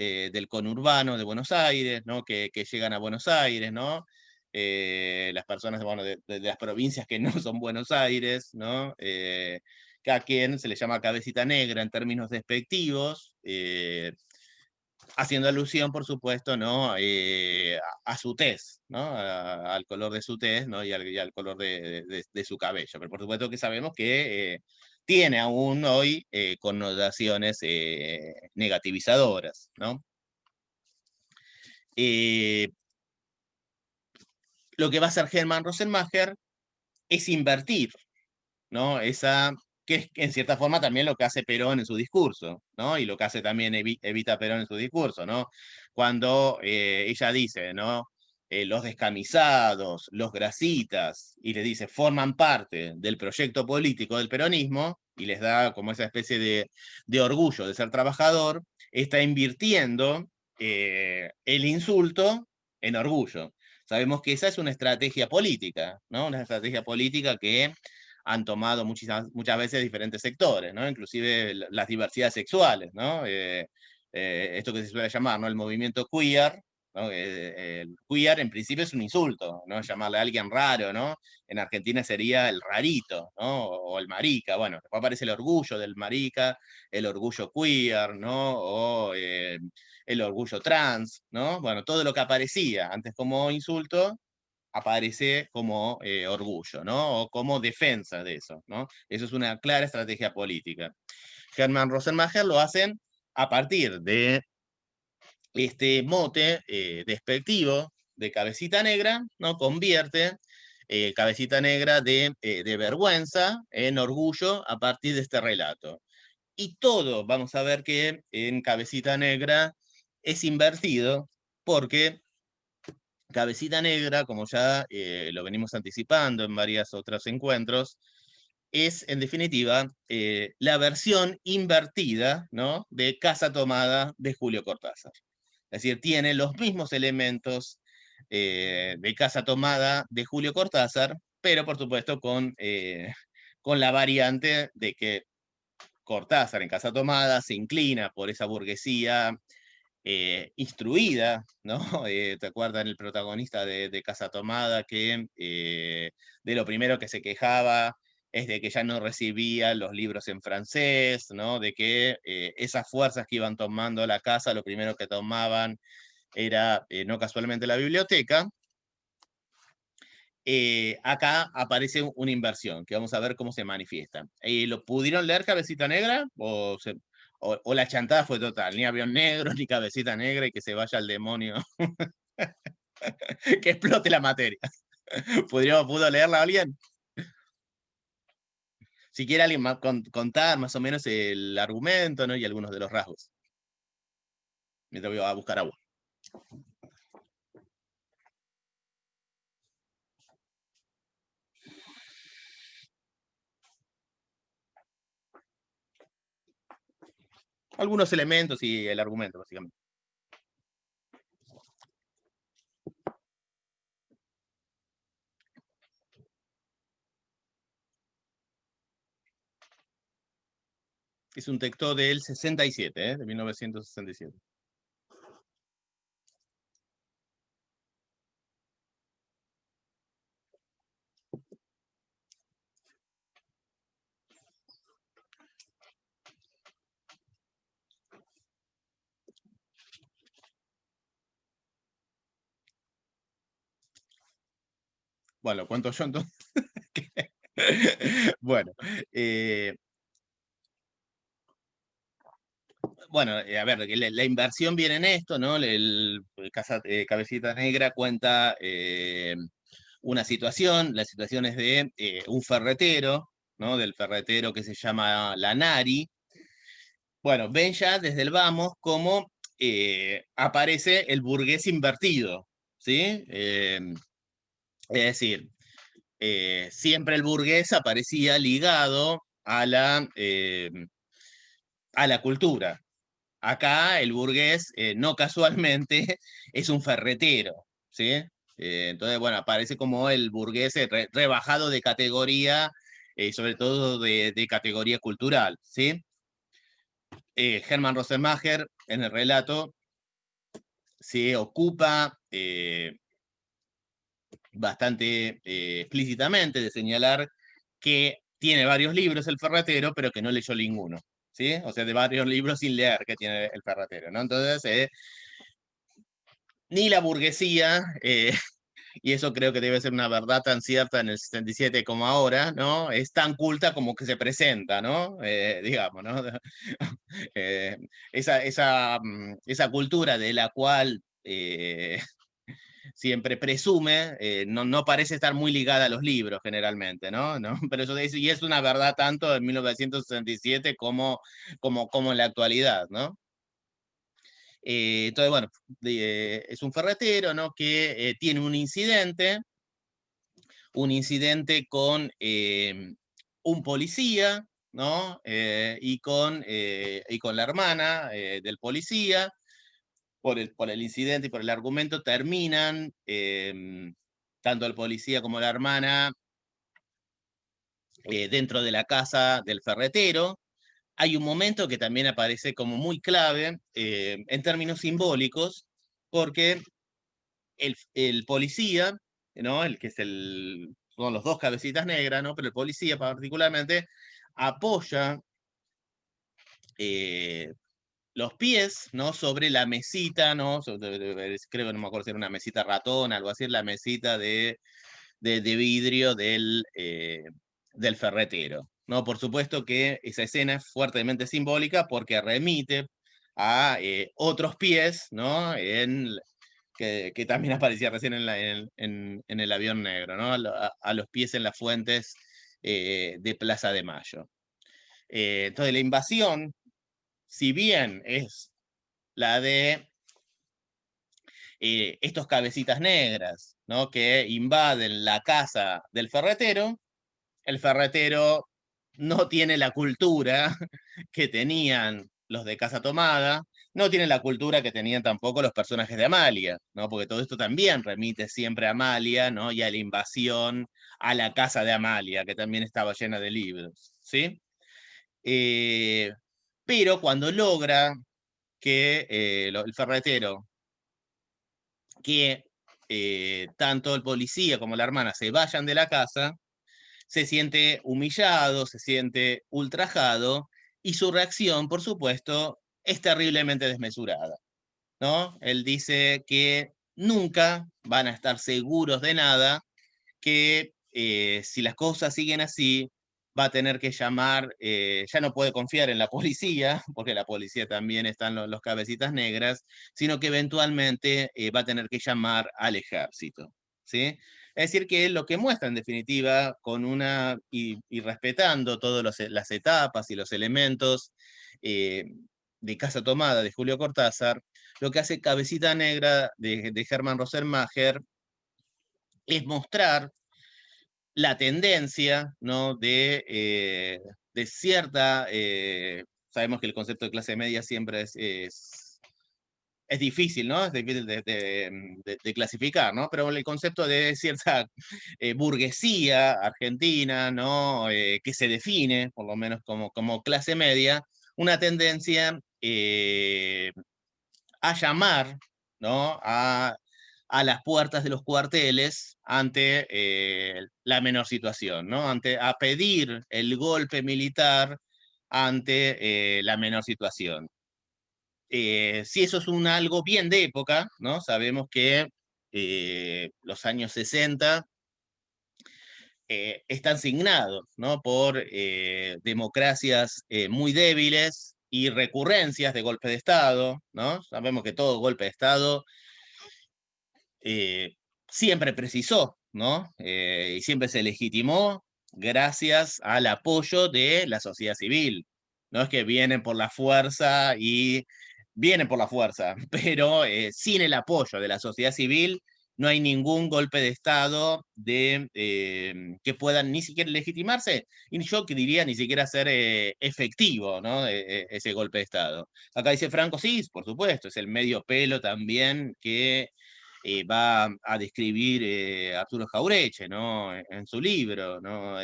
conurbano de Buenos Aires, ¿no?, que llegan a Buenos Aires, ¿no? Las personas, bueno, de las provincias que no son Buenos Aires, ¿no? Que a quien se le llama cabecita negra en términos despectivos, haciendo alusión, por supuesto, ¿no?, a su tez, ¿no?, al color de su tez, ¿no?, y al color de su cabello. Pero por supuesto que sabemos que tiene aún hoy connotaciones negativizadoras, ¿no? Lo que va a hacer Hermann Rosenmacher es invertir, ¿no?, que es en cierta forma también lo que hace Perón en su discurso, ¿no?, y lo que hace también Evita Perón en su discurso, ¿no? Cuando ella dice, ¿no?, los descamisados, los grasitas, y le dice, forman parte del proyecto político del peronismo, y les da como esa especie de orgullo de ser trabajador, está invirtiendo el insulto en orgullo. Sabemos que esa es una estrategia política, ¿no? Una estrategia política que han tomado muchas veces diferentes sectores, ¿no? Inclusive las diversidades sexuales, ¿no? Esto que se suele llamar, ¿no?, el movimiento queer, ¿no? El queer en principio es un insulto, ¿no?, llamarle a alguien raro, ¿no? En Argentina sería el rarito, ¿no?, o el marica. Bueno, después aparece el orgullo del marica, el orgullo queer, ¿no?, o el orgullo trans, ¿no? Bueno, todo lo que aparecía antes como insulto aparece como orgullo, ¿no?, o como defensa de eso, ¿no? Eso es una clara estrategia política. Hermann Rosenmacher lo hacen a partir de este mote despectivo de cabecita negra, ¿no? Convierte Cabecita Negra de vergüenza en orgullo a partir de este relato. Y todo, vamos a ver que en Cabecita Negra es invertido, porque Cabecita Negra, como ya lo venimos anticipando en varios otros encuentros, es en definitiva la versión invertida, ¿no?, de Casa Tomada de Julio Cortázar. Es decir, tiene los mismos elementos de Casa Tomada de Julio Cortázar, pero por supuesto con la variante de que Cortázar en Casa Tomada se inclina por esa burguesía instruida, ¿no? ¿Te acuerdan el protagonista de Casa Tomada que de lo primero que se quejaba es de que ya no recibía los libros en francés, ¿no? De que esas fuerzas que iban tomando la casa, lo primero que tomaban era no casualmente la biblioteca? Acá aparece una inversión, que vamos a ver cómo se manifiesta. ¿Lo pudieron leer Cabecita Negra? ¿O la chantada fue total? Ni avión negro, ni Cabecita Negra, y que se vaya al demonio. Que explote la materia. ¿Pudo leerla alguien? Si quiere alguien contar más o menos el argumento, ¿no?, y algunos de los rasgos. Mientras voy a buscar agua. Algunos elementos y el argumento, básicamente. Es un texto del 67, de 1967. Bueno, lo cuento yo entonces. Bueno, bueno, a ver, la inversión viene en esto, ¿no? Cabecita Negra cuenta una situación, la situación es de un ferretero, ¿no? Del ferretero que se llama Lanari. Bueno, ven ya desde el vamos cómo aparece el burgués invertido, ¿sí? Es decir, siempre el burgués aparecía ligado a la cultura. Acá el burgués, no casualmente, es un ferretero, ¿sí? Entonces, bueno, aparece como el burgués rebajado de categoría, sobre todo de categoría cultural, ¿sí? Hermann Rosenmacher, en el relato, se ocupa bastante explícitamente de señalar que tiene varios libros el ferretero, pero que no leyó ninguno, ¿sí? O sea, de varios libros sin leer que tiene el ferretero, ¿no? Entonces, ni la burguesía, y eso creo que debe ser una verdad tan cierta en el 67 como ahora, ¿no?, es tan culta como que se presenta, ¿no? Digamos, ¿no? Esa cultura de la cual siempre presume, no parece estar muy ligada a los libros generalmente, ¿no? Pero eso y es una verdad tanto en 1967 como en la actualidad, ¿no? Entonces, bueno, es un ferretero, ¿no?, que tiene un incidente con un policía, ¿no? Y con la hermana del policía. Por el incidente y por el argumento terminan tanto el policía como la hermana dentro de la casa del ferretero. Hay un momento que también aparece como muy clave en términos simbólicos, porque el policía, ¿no?, el que son los dos cabecitas negras, ¿no?, pero el policía particularmente apoya los pies, ¿no?, sobre la mesita, ¿no? Creo que no me acuerdo si era una mesita ratón, algo así, la mesita de vidrio del ferretero, ¿no? Por supuesto que esa escena es fuertemente simbólica porque remite a otros pies, ¿no?, que también aparecía recién en el avión negro, ¿no? A los pies en las fuentes de Plaza de Mayo. Entonces la invasión, si bien es la de estos cabecitas negras, ¿no? Que invaden la casa del ferretero, el ferretero no tiene la cultura que tenían los de Casa Tomada, no tiene la cultura que tenían tampoco los personajes de Amalia, ¿no? Porque todo esto también remite siempre a Amalia, ¿no? Y a la invasión a la casa de Amalia, que también estaba llena de libros, ¿sí? Pero cuando logra que el ferretero, que tanto el policía como la hermana se vayan de la casa, se siente humillado, se siente ultrajado, y su reacción, por supuesto, es terriblemente desmesurada, ¿no? Él dice que nunca van a estar seguros de nada, que si las cosas siguen así, va a tener que llamar, ya no puede confiar en la policía, porque la policía también están los cabecitas negras, sino que eventualmente va a tener que llamar al ejército, ¿sí? Es decir, que lo que muestra en definitiva, y respetando todas las etapas y los elementos de Casa Tomada de Julio Cortázar, lo que hace Cabecita Negra de Hermann Rosenmacher es mostrar la tendencia, ¿no? De cierta, sabemos que el concepto de clase media siempre es difícil, ¿no? Es difícil de clasificar, ¿no? Pero el concepto de cierta burguesía argentina, ¿no? Que se define, por lo menos como clase media, una tendencia a llamar, ¿no? A las puertas de los cuarteles ante la menor situación, ¿no? A pedir el golpe militar ante la menor situación. Si eso es algo bien de época, ¿no? Sabemos que los años 60 están signados, ¿no? Por democracias muy débiles y recurrencias de golpe de Estado, ¿no? Sabemos que todo golpe de Estado siempre precisó, ¿no? Y siempre se legitimó gracias al apoyo de la sociedad civil. No es que vienen por la fuerza vienen por la fuerza, pero sin el apoyo de la sociedad civil no hay ningún golpe de Estado que puedan ni siquiera legitimarse, y yo que diría ni siquiera ser efectivo, ¿no? Ese golpe de Estado. Acá dice Franco, sí, por supuesto, es el medio pelo también que va a describir Arturo Jaureche, ¿no? En su libro, ¿no?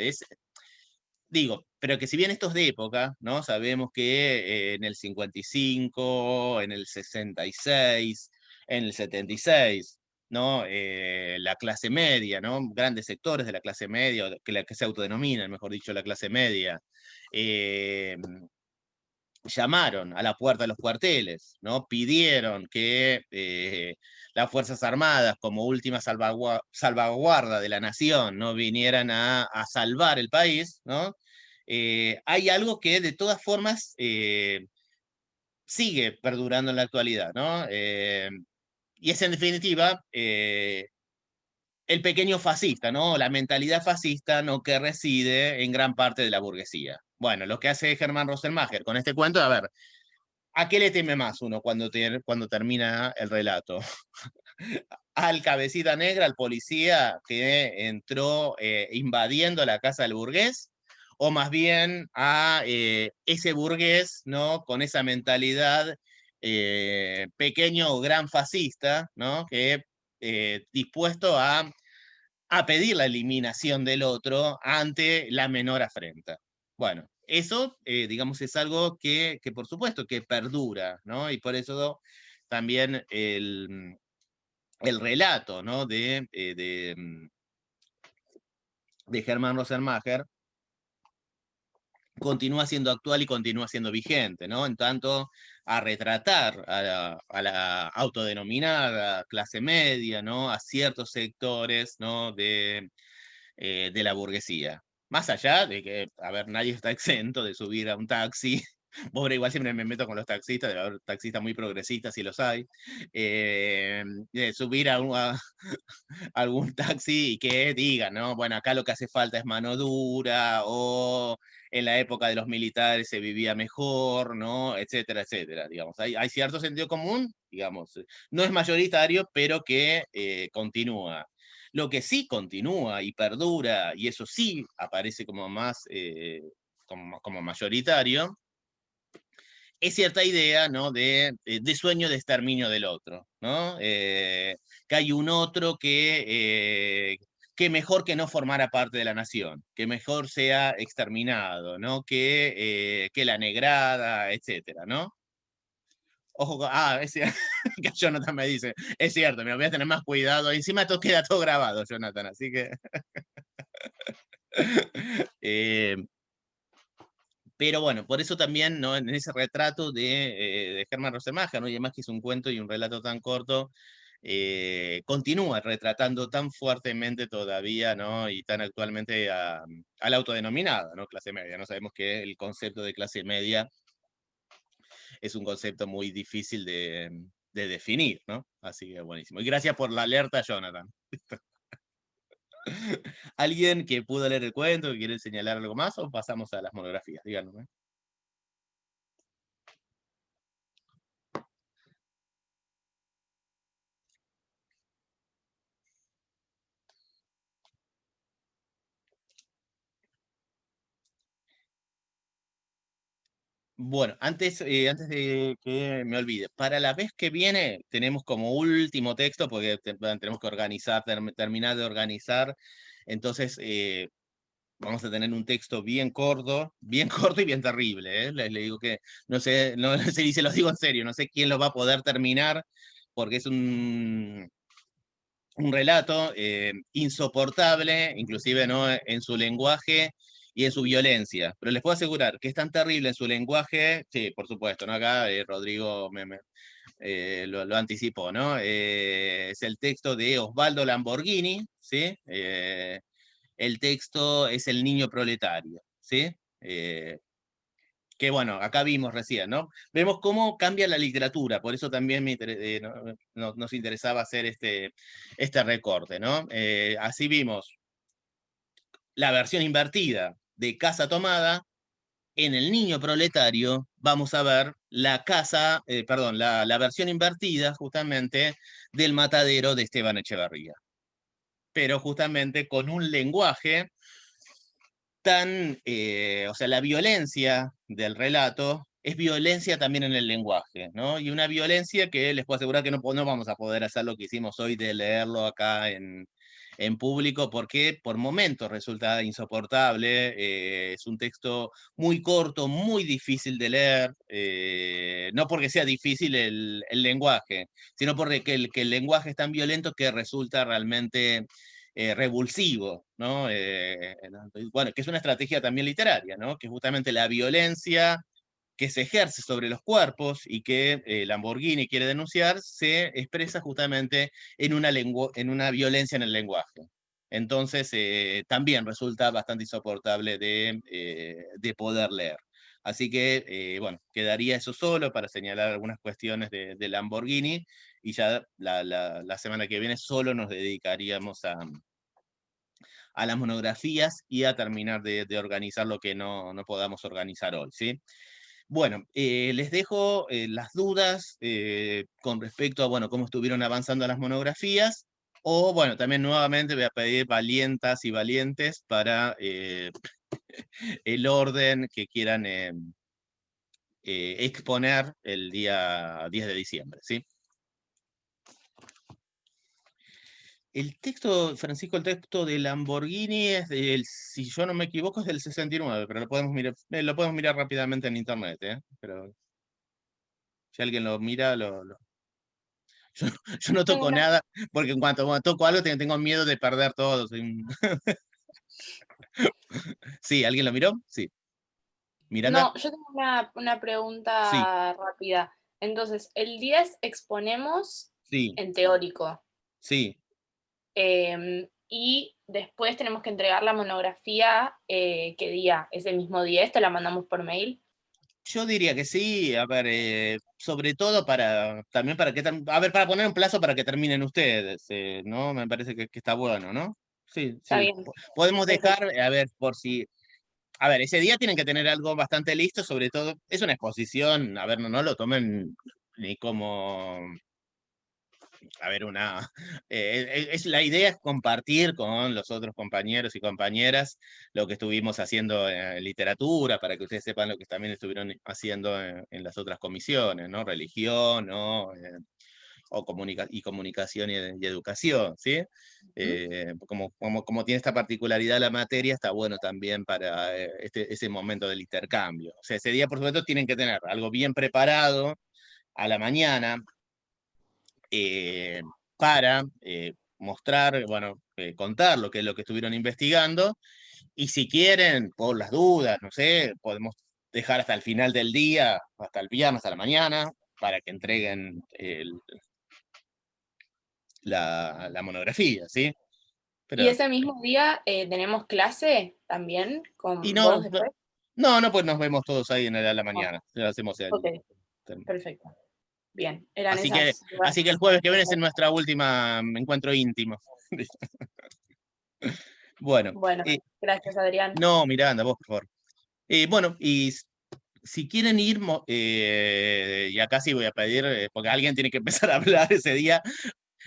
Digo, pero que si bien esto es de época, ¿no? Sabemos que en el 55, en el 66, en el 76, ¿no? La clase media, ¿no? Grandes sectores de la clase media, que se autodenominan, mejor dicho, la clase media, eh, llamaron a la puerta de los cuarteles, ¿no? Pidieron que las Fuerzas Armadas, como última salvaguarda de la nación, ¿no? Vinieran a salvar el país, ¿no? Hay algo que de todas formas sigue perdurando en la actualidad, ¿no? Y es en definitiva el pequeño fascista, ¿no? La mentalidad fascista, ¿no? Que reside en gran parte de la burguesía. Bueno, lo que hace Hermann Rosenmacher con este cuento, a ver, ¿a qué le teme más uno cuando termina el relato? ¿Al cabecita negra, al policía que entró invadiendo la casa del burgués? ¿O más bien a ese burgués, ¿no? Con esa mentalidad pequeño o gran fascista, ¿no? Que dispuesto a pedir la eliminación del otro ante la menor afrenta. Bueno, eso, digamos, es algo que por supuesto que perdura, ¿no? Y por eso también el relato, ¿no? De Hermann Rosenmacher continúa siendo actual y continúa siendo vigente, ¿no? En tanto a retratar a la autodenominada clase media, ¿no? A ciertos sectores, ¿no? De la burguesía. Más allá de que, a ver, nadie está exento de subir a un taxi Pobre, igual siempre me meto con los taxistas, debe haber taxistas muy progresistas, si los hay. Subir a algún taxi y que diga, ¿no? Bueno, acá lo que hace falta es mano dura, o en la época de los militares se vivía mejor, ¿no? Etcétera, etcétera. Digamos, hay cierto sentido común, digamos, no es mayoritario, pero que continúa. Lo que sí continúa y perdura, y eso sí aparece como más, como mayoritario, es cierta idea, ¿no? De sueño de exterminio del otro, ¿no? Que hay un otro que mejor que no formara parte de la nación, que mejor sea exterminado, ¿no? Que la negrada, etcétera, ¿no? Ojo, que Jonathan me dice, es cierto, me voy a tener más cuidado, encima todo queda todo grabado, Jonathan, así que... eh, Pero bueno, por eso también, ¿no? En ese retrato de Hermann Rosemaja, ¿no? Y además que es un cuento y un relato tan corto, continúa retratando tan fuertemente todavía, ¿no? Y tan actualmente a la autodenominada, ¿no? Clase media. No sabemos que el concepto de clase media es un concepto muy difícil de definir, ¿no? Así que buenísimo. Y gracias por la alerta, Jonathan. ¿Alguien que pudo leer el cuento, que quiere señalar algo más, o pasamos a las monografías? Díganme. Bueno, antes de que me olvide, para la vez que viene tenemos como último texto, porque tenemos que organizar, terminar de organizar, entonces vamos a tener un texto bien corto y bien terrible, ¿eh? Le digo que no sé, no sé, y se los digo en serio, no sé quién lo va a poder terminar, porque es un relato insoportable, inclusive, ¿no? En su lenguaje y en su violencia. Pero les puedo asegurar que es tan terrible en su lenguaje, sí, por supuesto, ¿no? Acá Rodrigo lo anticipó, ¿no? Es el texto de Osvaldo Lamborghini, ¿sí? El texto es El niño proletario, ¿sí? Que bueno, acá vimos recién, ¿no? Vemos cómo cambia la literatura, por eso también nos interesaba hacer este recorte, ¿no? Así vimos la versión invertida de Casa Tomada. En El niño proletario vamos a ver la versión invertida justamente del Matadero de Esteban Echeverría, pero justamente con un lenguaje o sea, la violencia del relato es violencia también en el lenguaje, ¿no? Y una violencia que les puedo asegurar que no vamos a poder hacer lo que hicimos hoy de leerlo acá en público, porque por momentos resulta insoportable, es un texto muy corto, muy difícil de leer, no porque sea difícil el lenguaje, sino porque que el lenguaje es tan violento que resulta realmente revulsivo, ¿no? Bueno, que es una estrategia también literaria, ¿no? Que justamente la violencia que se ejerce sobre los cuerpos y que Lamborghini quiere denunciar se expresa justamente en una violencia en el lenguaje. Entonces, también resulta bastante insoportable de poder leer. Así que, bueno, quedaría eso solo para señalar algunas cuestiones de Lamborghini, y ya la semana que viene solo nos dedicaríamos a las monografías y a terminar de organizar lo que no podamos organizar hoy, ¿sí? Bueno, les dejo las dudas con respecto a, bueno, cómo estuvieron avanzando las monografías, o, bueno, también nuevamente voy a pedir valientas y valientes para el orden que quieran exponer el día 10 de diciembre, ¿sí? El texto, Francisco, el texto de Lamborghini es si yo no me equivoco, es del 69, pero lo podemos mirar rápidamente en internet, ¿eh? Pero si alguien lo mira, yo, yo no Tengo toco una, nada, porque en cuanto toco algo tengo miedo de perder todo. Sí, ¿alguien lo miró? Sí. ¿Miranda? no, yo tengo una Sí, pregunta rápida. Entonces, el 10 exponemos sí, en teórico, sí. y después tenemos que entregar la monografía, ¿qué día? ¿Ese mismo 10 te la mandamos por mail? Yo diría que sí, a ver, sobre todo también para que, a ver, para poner un plazo para que terminen ustedes, ¿no? Me parece que está bueno, ¿no? Sí, Está sí. bien. Podemos Perfecto. dejar, a ver, por si, a ver, ese día tienen que tener algo bastante listo, sobre todo, es una exposición, a ver, no lo tomen ni como, a ver, la idea es compartir con los otros compañeros y compañeras lo que estuvimos haciendo en literatura, para que ustedes sepan lo que también estuvieron haciendo en las otras comisiones, ¿no? Religión, ¿no? O comunicación y educación, ¿sí? Como tiene esta particularidad la materia, está bueno también para ese momento del intercambio. O sea, ese día, por supuesto, tienen que tener algo bien preparado a la mañana, eh, para mostrar, bueno, contar lo que es lo que estuvieron investigando, y si quieren, por las dudas, no sé, podemos dejar hasta el final del día, hasta el viernes, hasta la mañana, para que entreguen la monografía, ¿sí? ¿Y Pero, ese mismo día tenemos clase también y con no, vos después? no, pues nos vemos todos ahí a la Ah, mañana, ya hacemos ok, perfecto. Bien, eran así que, esas dudas así que el que jueves que viene es tenía. en nuestra última encuentro íntimo. Bueno, Bueno, gracias, Adrián. no, Miranda, vos, por favor. Bueno, si quieren ir, y acá sí voy a pedir, porque alguien tiene que empezar a hablar ese día,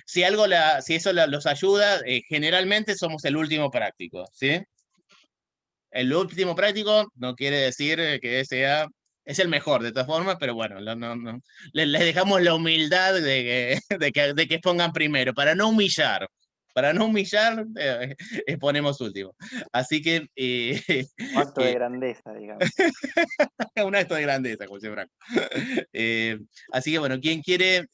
si eso los ayuda, generalmente somos el último práctico, ¿sí? El último práctico no quiere decir que es el mejor de todas formas, pero bueno, no. Les dejamos la humildad de que pongan primero, para no humillar, ponemos último. Así que, Un acto de eh, grandeza, digamos. un acto de grandeza, José Franco. Así que bueno, ¿quién quiere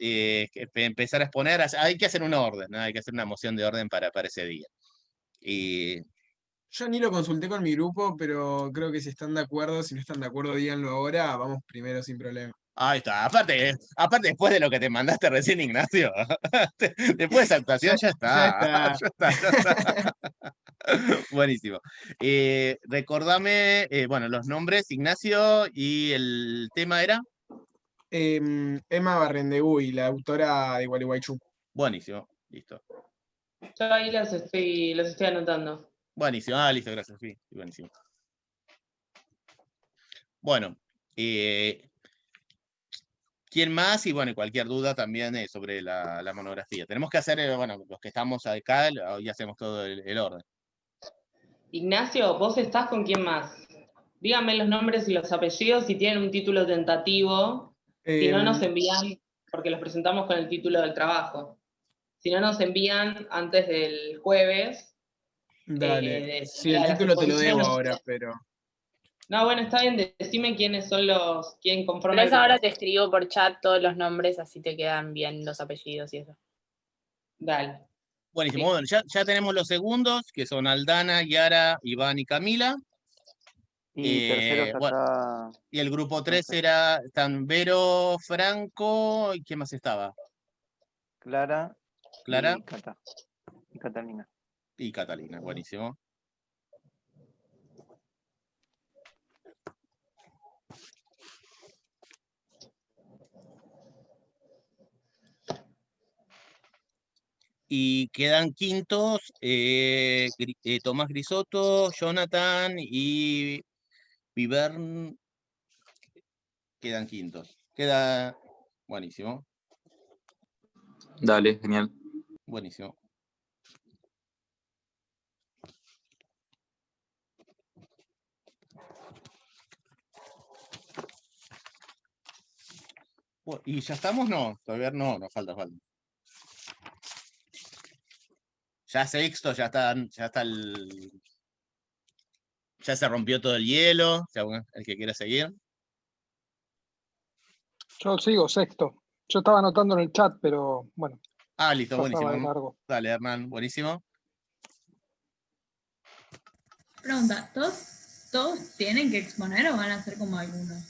empezar a exponer? Hay que hacer un orden, ¿no? Hay que hacer una moción de orden para ese día. Y Yo ni lo consulté con mi grupo, pero creo que si están de acuerdo, si no están de acuerdo, díganlo ahora, vamos primero sin problema. ahí está. Aparte después de lo que te mandaste recién, Ignacio, después de esa actuación ya Ya está. está. Ya está. Buenísimo. Recordame, bueno, los nombres, Ignacio, y el tema era. Emma Barrendeguy, la autora de Gualeguaychú. Buenísimo, listo. Yo ahí los estoy anotando. Buenísimo, listo, gracias. Sí, buenísimo. Bueno, ¿quién más? Y bueno, y cualquier duda también sobre la monografía. Tenemos que hacer, bueno, los que estamos acá, hoy hacemos todo el orden. Ignacio, ¿vos estás con quién más? Díganme los nombres y los apellidos si tienen un título tentativo. Si no nos Em, envían, porque los presentamos con el título del trabajo. Si no nos envían antes del jueves, Dale. del Sí, día el de las título te lo debo exposiciones. ahora, pero. No, bueno, está bien, decime quiénes son quién conforma el Pero ahora grupo. te escribo por chat todos los nombres, así te quedan bien los apellidos y eso. Dale. Buenísimo. Sí. Bueno, ya tenemos los segundos, que son Aldana, Yara, Iván y Camila. Y terceros Bueno, acá, y el grupo no 3 sé, están Vero, Franco, ¿y quién más estaba? Clara Clara y Catalina. y Catalina. Buenísimo. Y quedan quintos Tomás Grisotto, Jonathan y Vivern. Quedan quintos. Buenísimo, Dale, genial. buenísimo. ¿Y ya estamos? No, todavía no, nos falta. Ya sexto, ya se rompió todo el hielo, bueno, el que quiera seguir. Yo sigo sexto. Yo estaba anotando en el chat, pero bueno, Listo, pasaba de buenísimo. largo. Dale, Hernán, buenísimo. Pregunta, ¿todos tienen que exponer o van a ser como algunos?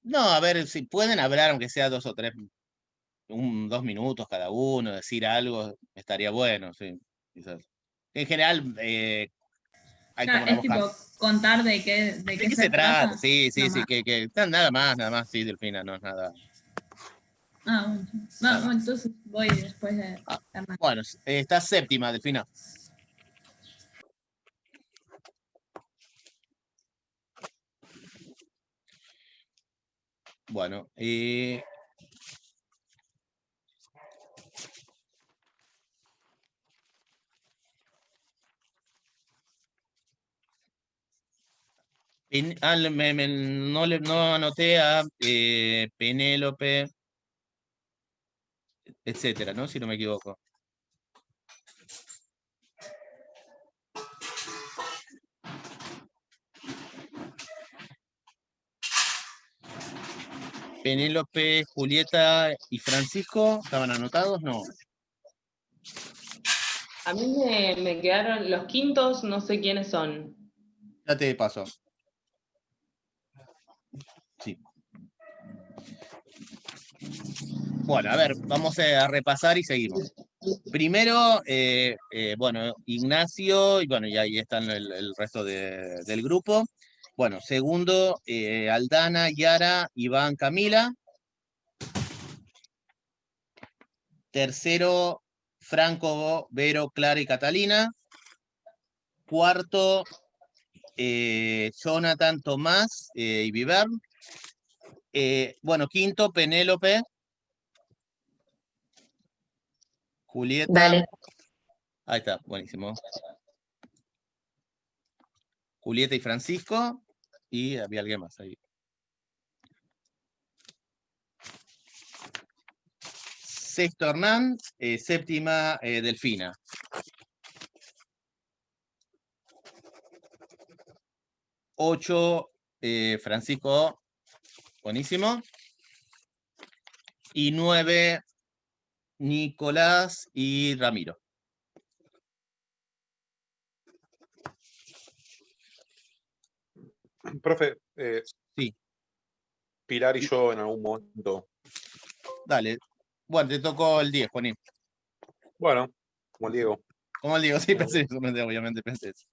No, a ver, si pueden hablar, aunque sea 2 o 3, 2 minutos cada uno, decir algo, estaría bueno, sí, quizás. En general, hay Claro, como una es tipo voz. contar de qué ¿De qué se trata? Sí, sí, sí, nomás. que nada más, sí, Delfina, no es nada. Ah, bueno. nada No, más. entonces voy después de Ah, Hernán. bueno, está séptima, Delfina. Bueno, no anoté a Penélope, etcétera, ¿no? Si no me equivoco. Penélope, Julieta y Francisco, ¿estaban anotados? No. A mí me quedaron los quintos, no sé quiénes son. Ya te paso. Sí. Bueno, a ver, vamos a repasar y seguimos. Primero, bueno, Ignacio, y bueno, y ahí están el resto del grupo. Bueno, segundo, Aldana, Yara, Iván, Camila. Tercero, Franco, Vero, Clara y Catalina. Cuarto, Jonathan, Tomás y Vivern. Bueno, quinto, Penélope, Julieta. Dale. Ahí está, buenísimo. Julieta y Francisco. Y había alguien más ahí. Sexto, Hernán. Séptima, Delfina. Ocho, Francisco. Buenísimo. Y 9, Nicolás y Ramiro. Profe, Sí, Pilar y yo en algún momento. dale. Bueno, te tocó el 10, Juanín. Bueno, como el Diego. Como el Diego, sí, pensé eso, obviamente pensé eso.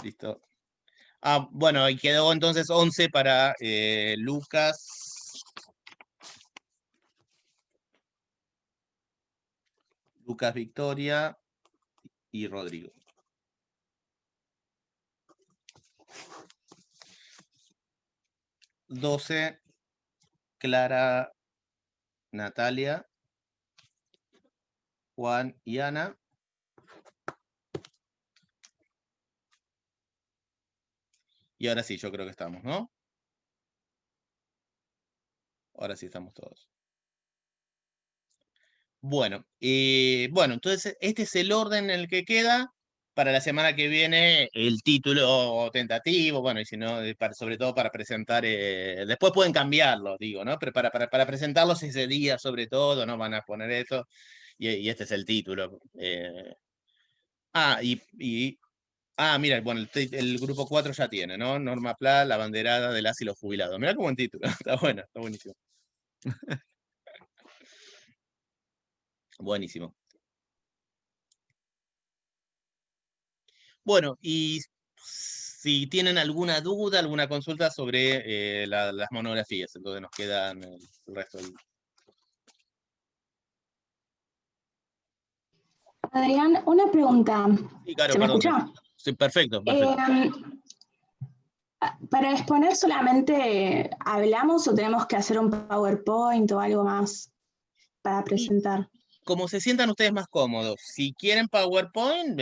Listo. Ah, bueno, y quedó entonces 11 para Lucas. Lucas, Victoria y Rodrigo. $12, Clara, Natalia, Juan y Ana. Y ahora sí, yo creo que estamos, ¿no? Ahora sí estamos todos. Bueno, bueno, entonces este es el orden en el que queda. Para la semana que viene, el título tentativo, bueno, y si no, sobre todo para presentar, después pueden cambiarlo, digo, ¿no? Pero para presentarlos ese día, sobre todo, ¿no? Van a poner eso, y este es el título. Mira, bueno, el grupo 4 ya tiene, ¿no? Norma Pla, la banderada del asilo jubilado. Mira qué buen título, está bueno, está buenísimo. Buenísimo. Bueno, y si tienen alguna duda, alguna consulta sobre las monografías, entonces nos quedan el resto del... Adrián, una pregunta. Sí, Caro, ¿Se me perdón. escucha? Sí, perfecto, perfecto. Para exponer solamente hablamos o tenemos que hacer un PowerPoint o algo más para presentar. Como se sientan ustedes más cómodos. Si quieren PowerPoint,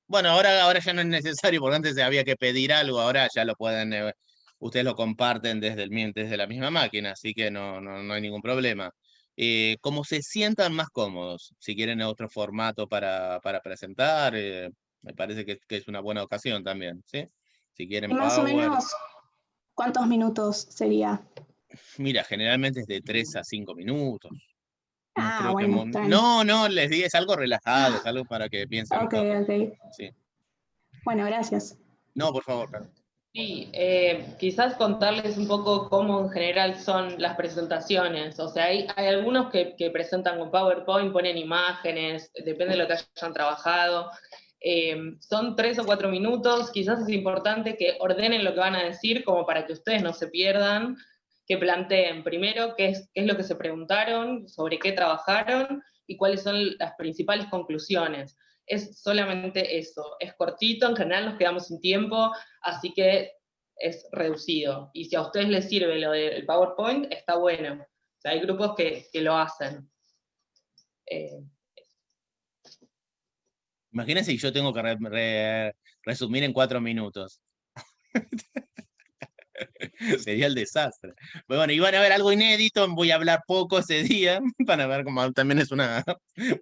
bueno, ahora ya no es necesario, porque antes había que pedir algo, ahora ya lo pueden, ustedes lo comparten desde la misma máquina, así que no hay ningún problema. Como se sientan más cómodos, si quieren otro formato para presentar, me parece que es una buena ocasión también, ¿sí? Si Y quieren más o Power. menos, ¿cuántos minutos sería? Mira, generalmente es de 3 a 5 minutos. No Ah, creo que... bueno, está bien. No, les digo, es algo relajado, es algo para que piensen un Ok, poco. ok. Sí. Bueno, gracias. No, por favor, Carlos. Sí, quizás contarles un poco cómo en general son las presentaciones. O sea, hay algunos que presentan con PowerPoint, ponen imágenes, depende de lo que hayan trabajado. Son 3 o 4 minutos, quizás es importante que ordenen lo que van a decir como para que ustedes no se pierdan, que planteen primero qué es lo que se preguntaron, sobre qué trabajaron y cuáles son las principales conclusiones. Es solamente eso, es cortito, en general nos quedamos sin tiempo, así que es reducido. Y si a ustedes les sirve lo del PowerPoint, está bueno. O sea, hay grupos que lo hacen. Imagínense que yo tengo que resumir en 4 minutos. Sería el desastre. Pero bueno, y van a ver algo inédito, voy a hablar poco ese día, para ver cómo también es va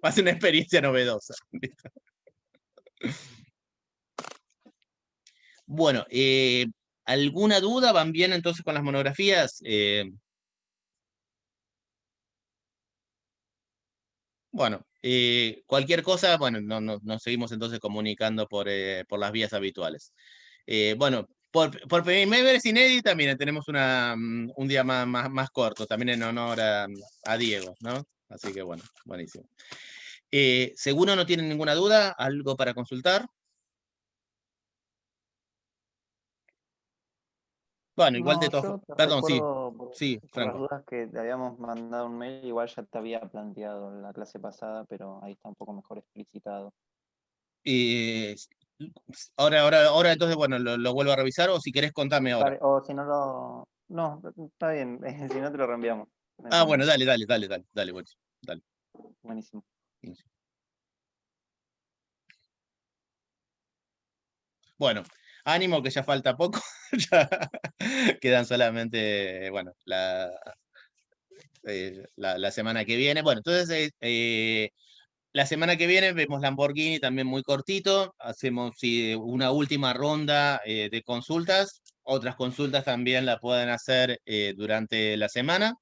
a ser una experiencia novedosa. Bueno, ¿alguna duda? ¿Van bien entonces con las monografías? Bueno, cualquier cosa, bueno, nos seguimos entonces comunicando por las vías habituales. Bueno, por primera vez inédita, miren, tenemos un día más corto, también en honor a Diego, ¿no? Así que bueno, buenísimo. ¿Seguro no tienen ninguna duda? ¿Algo para consultar? Bueno, igual de No, todos. yo te Perdón, sí, recuerdo sí, por las Franco. dudas que te habíamos mandado un mail, igual ya te había planteado en la clase pasada, pero ahí está un poco mejor explicitado. Eh, ahora entonces, bueno, lo vuelvo a revisar o si querés contame ahora. Vale, o si no lo... No, está bien, si no te lo reenviamos. No hay Ah, bueno, problema. dale, buenísimo, dale. Buenísimo. Bueno, ánimo que ya falta poco, ya quedan solamente, bueno, la semana que viene. Bueno, entonces la semana que viene vemos Lamborghini también muy cortito, hacemos una última ronda de consultas, otras consultas también la pueden hacer durante la semana,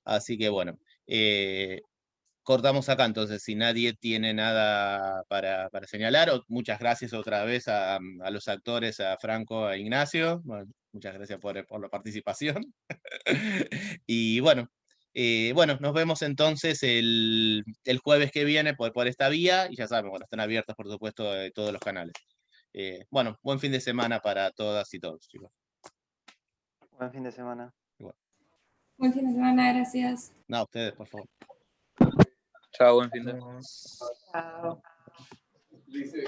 así que bueno, cortamos acá entonces, si nadie tiene nada para señalar, muchas gracias otra vez a los actores, a Franco, a Ignacio, bueno, muchas gracias por la participación. Y bueno, nos vemos entonces el jueves que viene por esta vía, y ya saben, bueno, están abiertos por supuesto todos los canales. Bueno, buen fin de semana para todas y todos, chicos. Buen fin de semana. Igual. Buen fin de semana, gracias. No, ustedes, por favor. Chao, buen fin de. Chao. Dice,